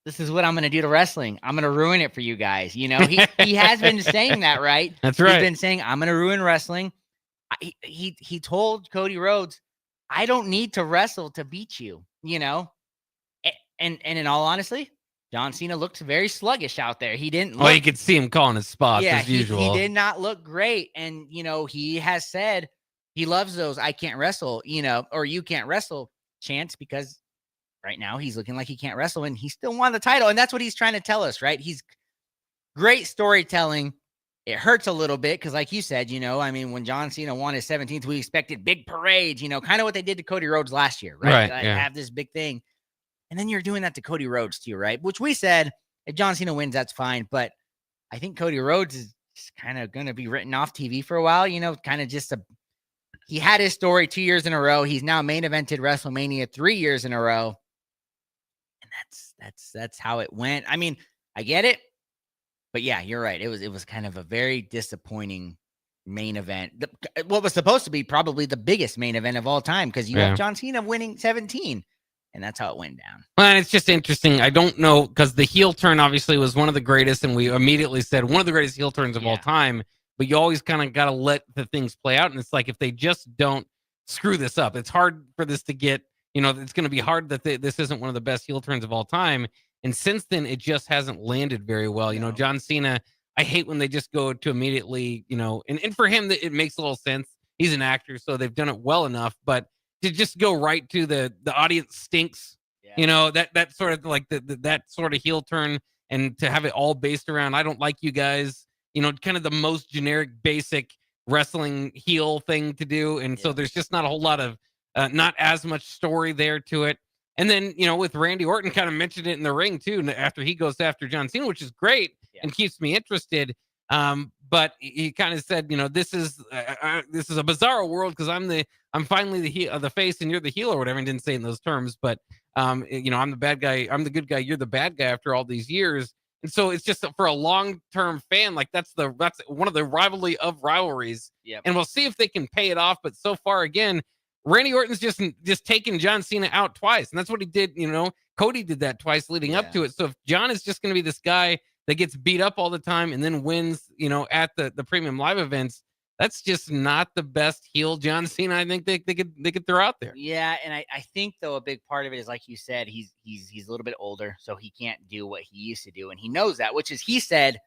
this is what I'm going to do to wrestling. I'm going to ruin it for you guys. He has been saying that, right? That's right. He's been saying, I'm going to ruin wrestling. He told Cody Rhodes, I don't need to wrestle to beat you, And in all honesty, John Cena looked very sluggish out there. He didn't look, you could see him calling his spots as usual. He did not look great. And, he has said he loves those I can't wrestle, or you can't wrestle chants, because right now he's looking like he can't wrestle and he still won the title. And that's what he's trying to tell us, right? He's great storytelling. It hurts a little bit because, like you said, when John Cena won his 17th, we expected big parades, kind of what they did to Cody Rhodes last year, right? Have this big thing. And then you're doing that to Cody Rhodes too, right? Which we said, if John Cena wins, that's fine. But I think Cody Rhodes is kind of going to be written off TV for a while, kind of he had his story 2 years in a row. He's now main evented WrestleMania 3 years in a row. And that's how it went. I mean, I get it. But yeah, you're right. It was kind of a very disappointing main event. What was supposed to be probably the biggest main event of all time, because you have John Cena winning 17. And that's how it went down. Well, and it's just interesting. I don't know, because the heel turn obviously was one of the greatest, and we immediately said one of the greatest heel turns of all time. But you always kind of got to let the things play out. And it's like, if they just don't screw this up, it's hard for this to get, it's going to be hard that this isn't one of the best heel turns of all time. And since then, it just hasn't landed very well. John Cena, I hate when they just go to immediately, and for him, it makes a little sense. He's an actor, so they've done it well enough. But to just go right to the audience stinks, that sort of like that sort of heel turn, and to have it all based around, I don't like you guys, kind of the most generic, basic wrestling heel thing to do. And so there's just not a whole lot of, not as much story there to it. And then, with Randy Orton kind of mentioned it in the ring too, after he goes after John Cena, which is great and keeps me interested. But he kind of said, this is a bizarre world, because I'm finally the face and you're the heel or whatever. And didn't say it in those terms, but I'm the bad guy. I'm the good guy. You're the bad guy after all these years. And so it's just for a long-term fan, like that's one of the rivalry of rivalries. Yep. And we'll see if they can pay it off. But so far, again, Randy Orton's just taken John Cena out twice. And that's what he did. Cody did that twice leading up to it. So if John is just going to be this guy that gets beat up all the time and then wins, at the premium live events, that's just not the best heel John Cena I think they could throw out there. Yeah, and I think, though, a big part of it is, like you said, he's a little bit older, so he can't do what he used to do, and he knows that, which is, he said,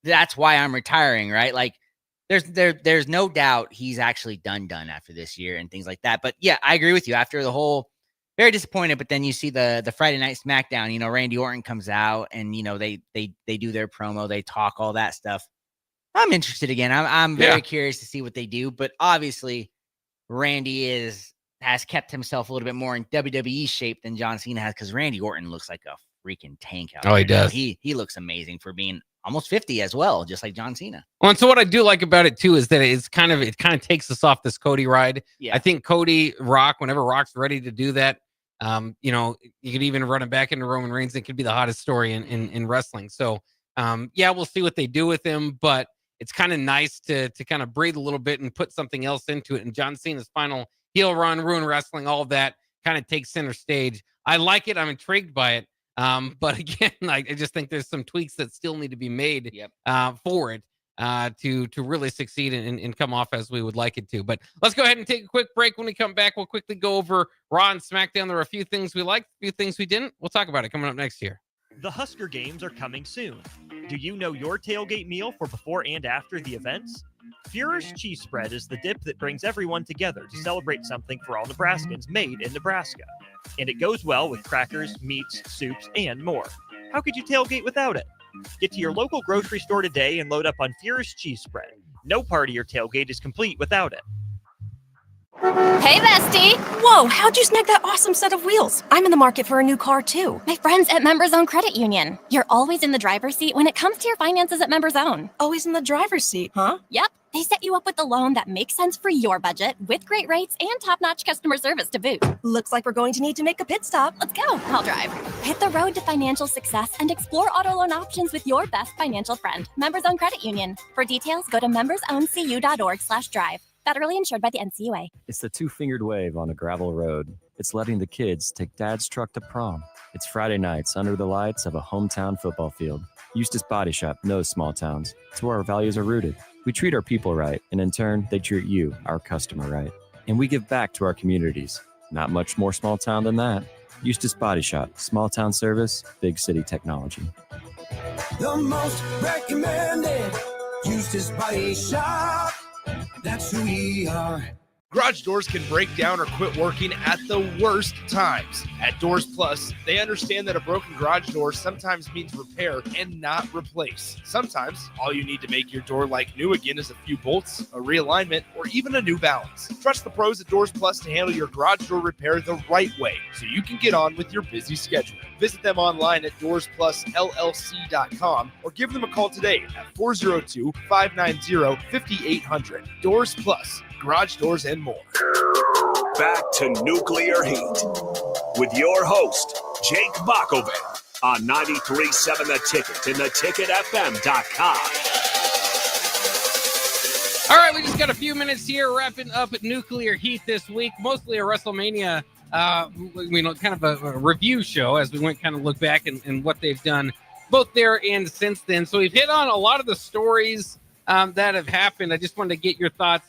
that's why I'm retiring, right? Like, there's no doubt he's actually done after this year and things like that. But yeah, I agree with you. After the whole, very disappointed, but then you see the Friday Night SmackDown, Randy Orton comes out and, they do their promo, they talk, all that stuff. I'm interested again. I'm very curious to see what they do, but obviously Randy has kept himself a little bit more in WWE shape than John Cena has, because Randy Orton looks like a freaking tank out Oh, he there. does. He looks amazing for being almost 50 as well, just like John Cena. Well, and so what I do like about it too is that it kind of takes us off this Cody ride. Yeah. I think Cody Rock, whenever Rock's ready to do that, you could even run it back into Roman Reigns. It could be the hottest story in wrestling. So we'll see what they do with him, but it's kind of nice to kind of breathe a little bit and put something else into it. And John Cena's final heel run, Ruin Wrestling, all of that kind of takes center stage. I like it. I'm intrigued by it. But again, I just think there's some tweaks that still need to be made for it to really succeed and come off as we would like it to. But let's go ahead and take a quick break. When we come back, we'll quickly go over Raw and SmackDown. There are a few things we liked, a few things we didn't. We'll talk about it coming up next year. The Husker Games are coming soon. Do you know your tailgate meal for before and after the events? Führer's Cheese Spread is the dip that brings everyone together to celebrate something for all Nebraskans made in Nebraska. And it goes well with crackers, meats, soups, and more. How could you tailgate without it? Get to your local grocery store today and load up on Führer's Cheese Spread. No party or tailgate is complete without it. Hey, bestie! Whoa, how'd you snag that awesome set of wheels? I'm in the market for a new car, too. My friends at Members Own Credit Union. You're always in the driver's seat when it comes to your finances at Members Own. Always in the driver's seat, huh? Yep. They set you up with a loan that makes sense for your budget, with great rates and top-notch customer service to boot. Looks like we're going to need to make a pit stop. Let's go. I'll drive. Hit the road to financial success and explore auto loan options with your best financial friend, Members Own Credit Union. For details, go to membersowncu.org/drive. Federally insured by the NCUA. It's the two-fingered wave on a gravel road. It's letting the kids take dad's truck to prom. It's Friday nights under the lights of a hometown football field. Eustace Body Shop knows small towns. It's where our values are rooted. We treat our people right, and in turn, they treat you, our customer, right. And we give back to our communities. Not much more small town than that. Eustace Body Shop, small town service, big city technology. The most recommended Eustace Body Shop. That's who we are. Garage doors can break down or quit working at the worst times. At Doors Plus, they understand that a broken garage door sometimes means repair and not replace. Sometimes, all you need to make your door like new again is a few bolts, a realignment, or even a new balance. Trust the pros at Doors Plus to handle your garage door repair the right way so you can get on with your busy schedule. Visit them online at DoorsPlusLLC.com or give them a call today at 402-590-5800. Doors Plus. Garage doors and more. Back to Nuclear Heat with your host, Jake Bockoven on 93.7 The Ticket and theticketfm.com. All right, we just got a few minutes here wrapping up at Nuclear Heat this week, mostly a WrestleMania, kind of a review show as we went kind of look back and what they've done both there and since then. So we've hit on a lot of the stories that have happened. I just wanted to get your thoughts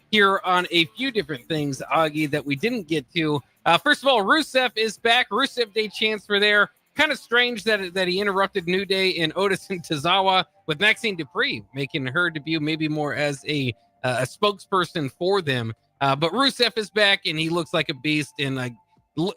here on a few different things, Augie, that we didn't get to. First of all, Rusev is back. Rusev Day chants were there. Kind of strange that he interrupted New Day and Otis and Tozawa, with Maxine Dupree making her debut maybe more as a spokesperson for them. But Rusev is back, and he looks like a beast, and it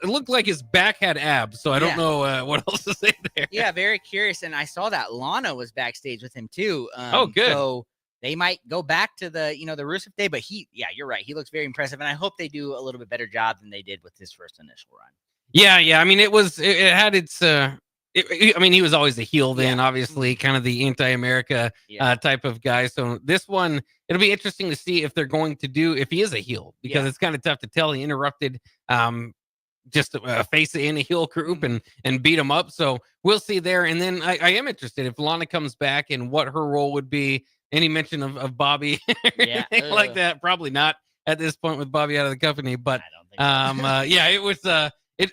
looked like his back had abs, so I don't know what else to say there. Yeah, very curious. And I saw that Lana was backstage with him too. Oh, good. So they might go back to the Rusev Day, but you're right. He looks very impressive, and I hope they do a little bit better job than they did with his first initial run. Yeah. I mean, it had its. I mean, he was always a heel then, obviously, kind of the anti-America type of guy. So this one, it'll be interesting to see if they're going to do if he is a heel, because it's kind of tough to tell. He interrupted. Just face it in a heel group and beat him up. So we'll see there. And then I am interested if Lana comes back and what her role would be. Any mention of Bobby like that? Probably not at this point with Bobby out of the company. But it was.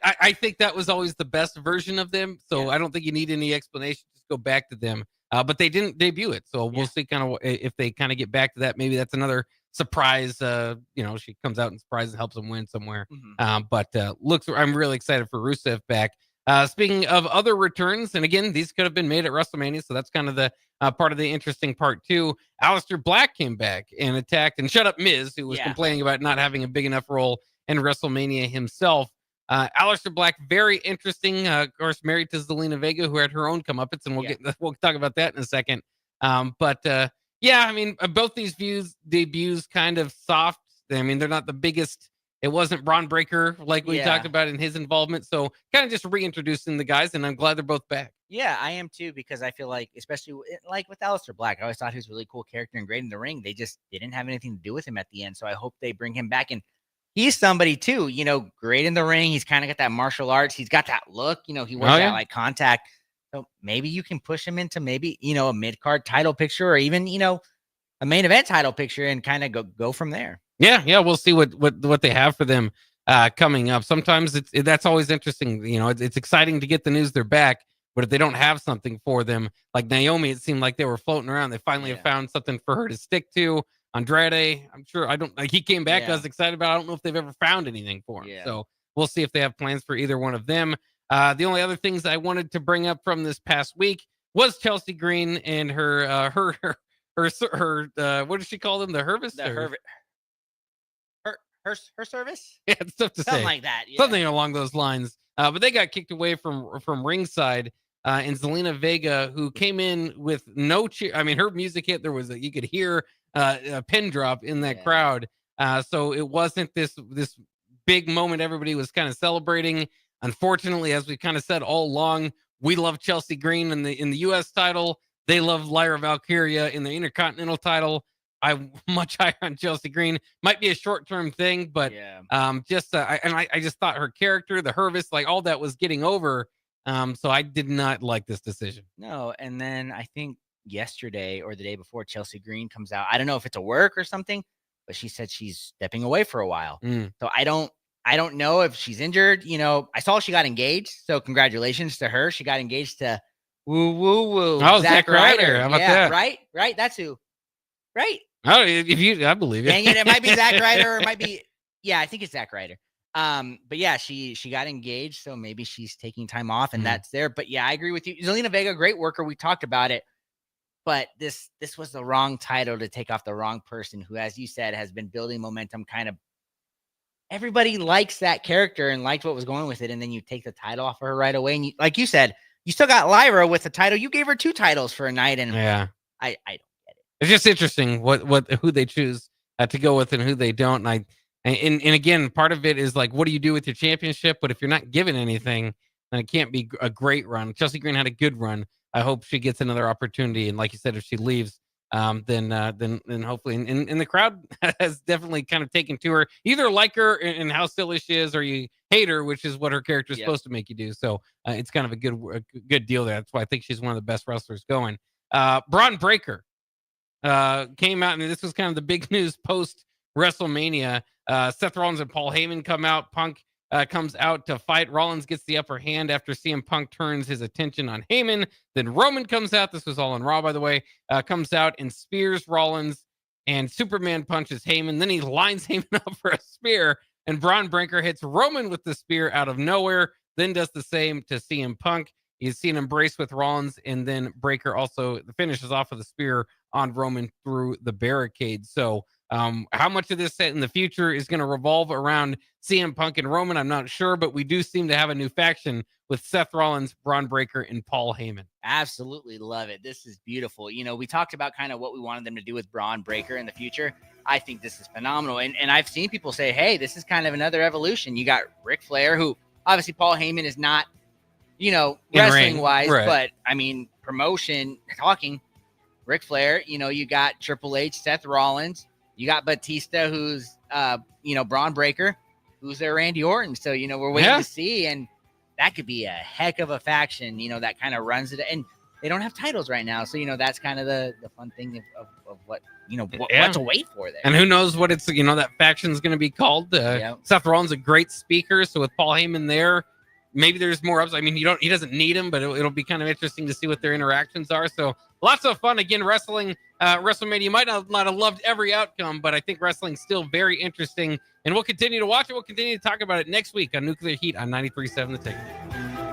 I think that was always the best version of them. So I don't think you need any explanation. Just go back to them. But they didn't debut it. So we'll see kind of if they kind of get back to that. Maybe that's another surprise. She comes out and surprises and helps them win somewhere. But I'm really excited for Rusev back. Speaking of other returns, and again, these could have been made at WrestleMania, so that's kind of the part of the interesting part too. Aleister Black came back and attacked and shut up Miz, who was complaining about not having a big enough role in WrestleMania himself. Aleister Black, very interesting. Of course, married to Zelina Vega, who had her own comeuppance, and we'll talk about that in a second. I mean, both these debuts kind of soft I mean, they're not the biggest. It wasn't Braun Breaker like we talked about in his involvement. So kind of just reintroducing the guys, and I'm glad they're both back. Yeah, I am too, because I feel like, especially like with Aleister Black, I always thought he was a really cool character and great in the ring. They just didn't have anything to do with him at the end. So I hope they bring him back. And he's somebody too, great in the ring. He's kind of got that martial arts. He's got that look, he wears that like contact. So maybe you can push him into maybe, a mid-card title picture, or even, a main event title picture, and kind of go from there. Yeah, we'll see what they have for them coming up. Sometimes that's always interesting. It's exciting to get the news they're back, but if they don't have something for them, like Naomi, it seemed like they were floating around. They finally have found something for her to stick to. Andrade, I'm sure he came back. I was excited about. I don't know if they've ever found anything for him. So we'll see if they have plans for either one of them. The only other things I wanted to bring up from this past week was Chelsea Green and her what does she call them? The Hervis? Her service? Yeah, it's tough to say. Something like that. Yeah. Something along those lines. But they got kicked away from ringside. And Zelina Vega, who came in with no cheer. I mean, her music hit. There was you could hear a pin drop in that crowd. So it wasn't this big moment everybody was kind of celebrating. Unfortunately, as we kind of said all along, we love Chelsea Green in the U.S. title. They love Lyra Valkyria in the Intercontinental title. I'm much higher on Chelsea Green. Might be a short-term thing, but I just thought her character, the Hervis, like all that was getting over. So I did not like this decision. No, and then I think yesterday or the day before, Chelsea Green comes out. I don't know if it's a work or something, but she said she's stepping away for a while. So I don't know if she's injured. I saw she got engaged, so congratulations to her. She got engaged to woo. Oh, Zack Ryder. How about that? Right. That's who. Right. Oh, I believe it. Dang it, it might be Zack Ryder, or it might be. Yeah, I think it's Zack Ryder. But yeah, she got engaged, so maybe she's taking time off, and that's there. But yeah, I agree with you. Zelina Vega, great worker. We talked about it, but this was the wrong title to take off the wrong person who, as you said, has been building momentum. Kind of everybody likes that character and liked what was going with it, and then you take the title off of her right away. And like you said, you still got Lyra with the title. You gave her 2 titles for a night, and I don't get it. It's just interesting who they choose to go with and who they don't. And again, part of it is like, what do you do with your championship? But if you're not given anything, then it can't be a great run. Chelsea Green had a good run. I hope she gets another opportunity. And like you said, if she leaves, then hopefully, and the crowd has definitely kind of taken to her. Either like her and how silly she is, or you hate her, which is what her character is supposed to make you do. So it's kind of a good deal there. That's why I think she's one of the best wrestlers going. Braun Breaker came out, and this was kind of the big news post WrestleMania. Seth Rollins and Paul Heyman come out. Punk comes out to fight. Rollins gets the upper hand after CM Punk turns his attention on Heyman. Then Roman comes out. This was all on Raw, by the way. Comes out and spears Rollins, and Superman punches Heyman. Then he lines Heyman up for a spear, and Braun Breaker hits Roman with the spear out of nowhere. Then does the same to CM Punk. You see an embrace with Rollins, and then Breaker also finishes off with a spear on Roman through the barricade. So how much of this in the future is going to revolve around CM Punk and Roman, I'm not sure, but we do seem to have a new faction with Seth Rollins, Braun Breaker, and Paul Heyman. Absolutely love it. This is beautiful. We talked about kind of what we wanted them to do with Braun Breaker in the future. I think this is phenomenal. And I've seen people say, hey, this is kind of another evolution. You got Ric Flair, who obviously Paul Heyman is not, wrestling wise, but I mean, promotion talking Ric Flair, you got Triple H, Seth Rollins, you got Batista, who's, Braun Breaker, who's their Randy Orton. So, we're waiting to see, and that could be a heck of a faction, that kind of runs it. And they don't have titles right now. So, that's kind of the fun thing of what, what to wait for there. And who knows what it's, that faction's going to be called. Seth Rollins, a great speaker. So with Paul Heyman there, maybe there's more ups. I mean, he doesn't need him, but it'll be kind of interesting to see what their interactions are. So lots of fun. Again, wrestling, WrestleMania, you might not have loved every outcome, but I think wrestling's still very interesting. And we'll continue to watch it. We'll continue to talk about it next week on Nuclear Heat on 93.7 The Ticket.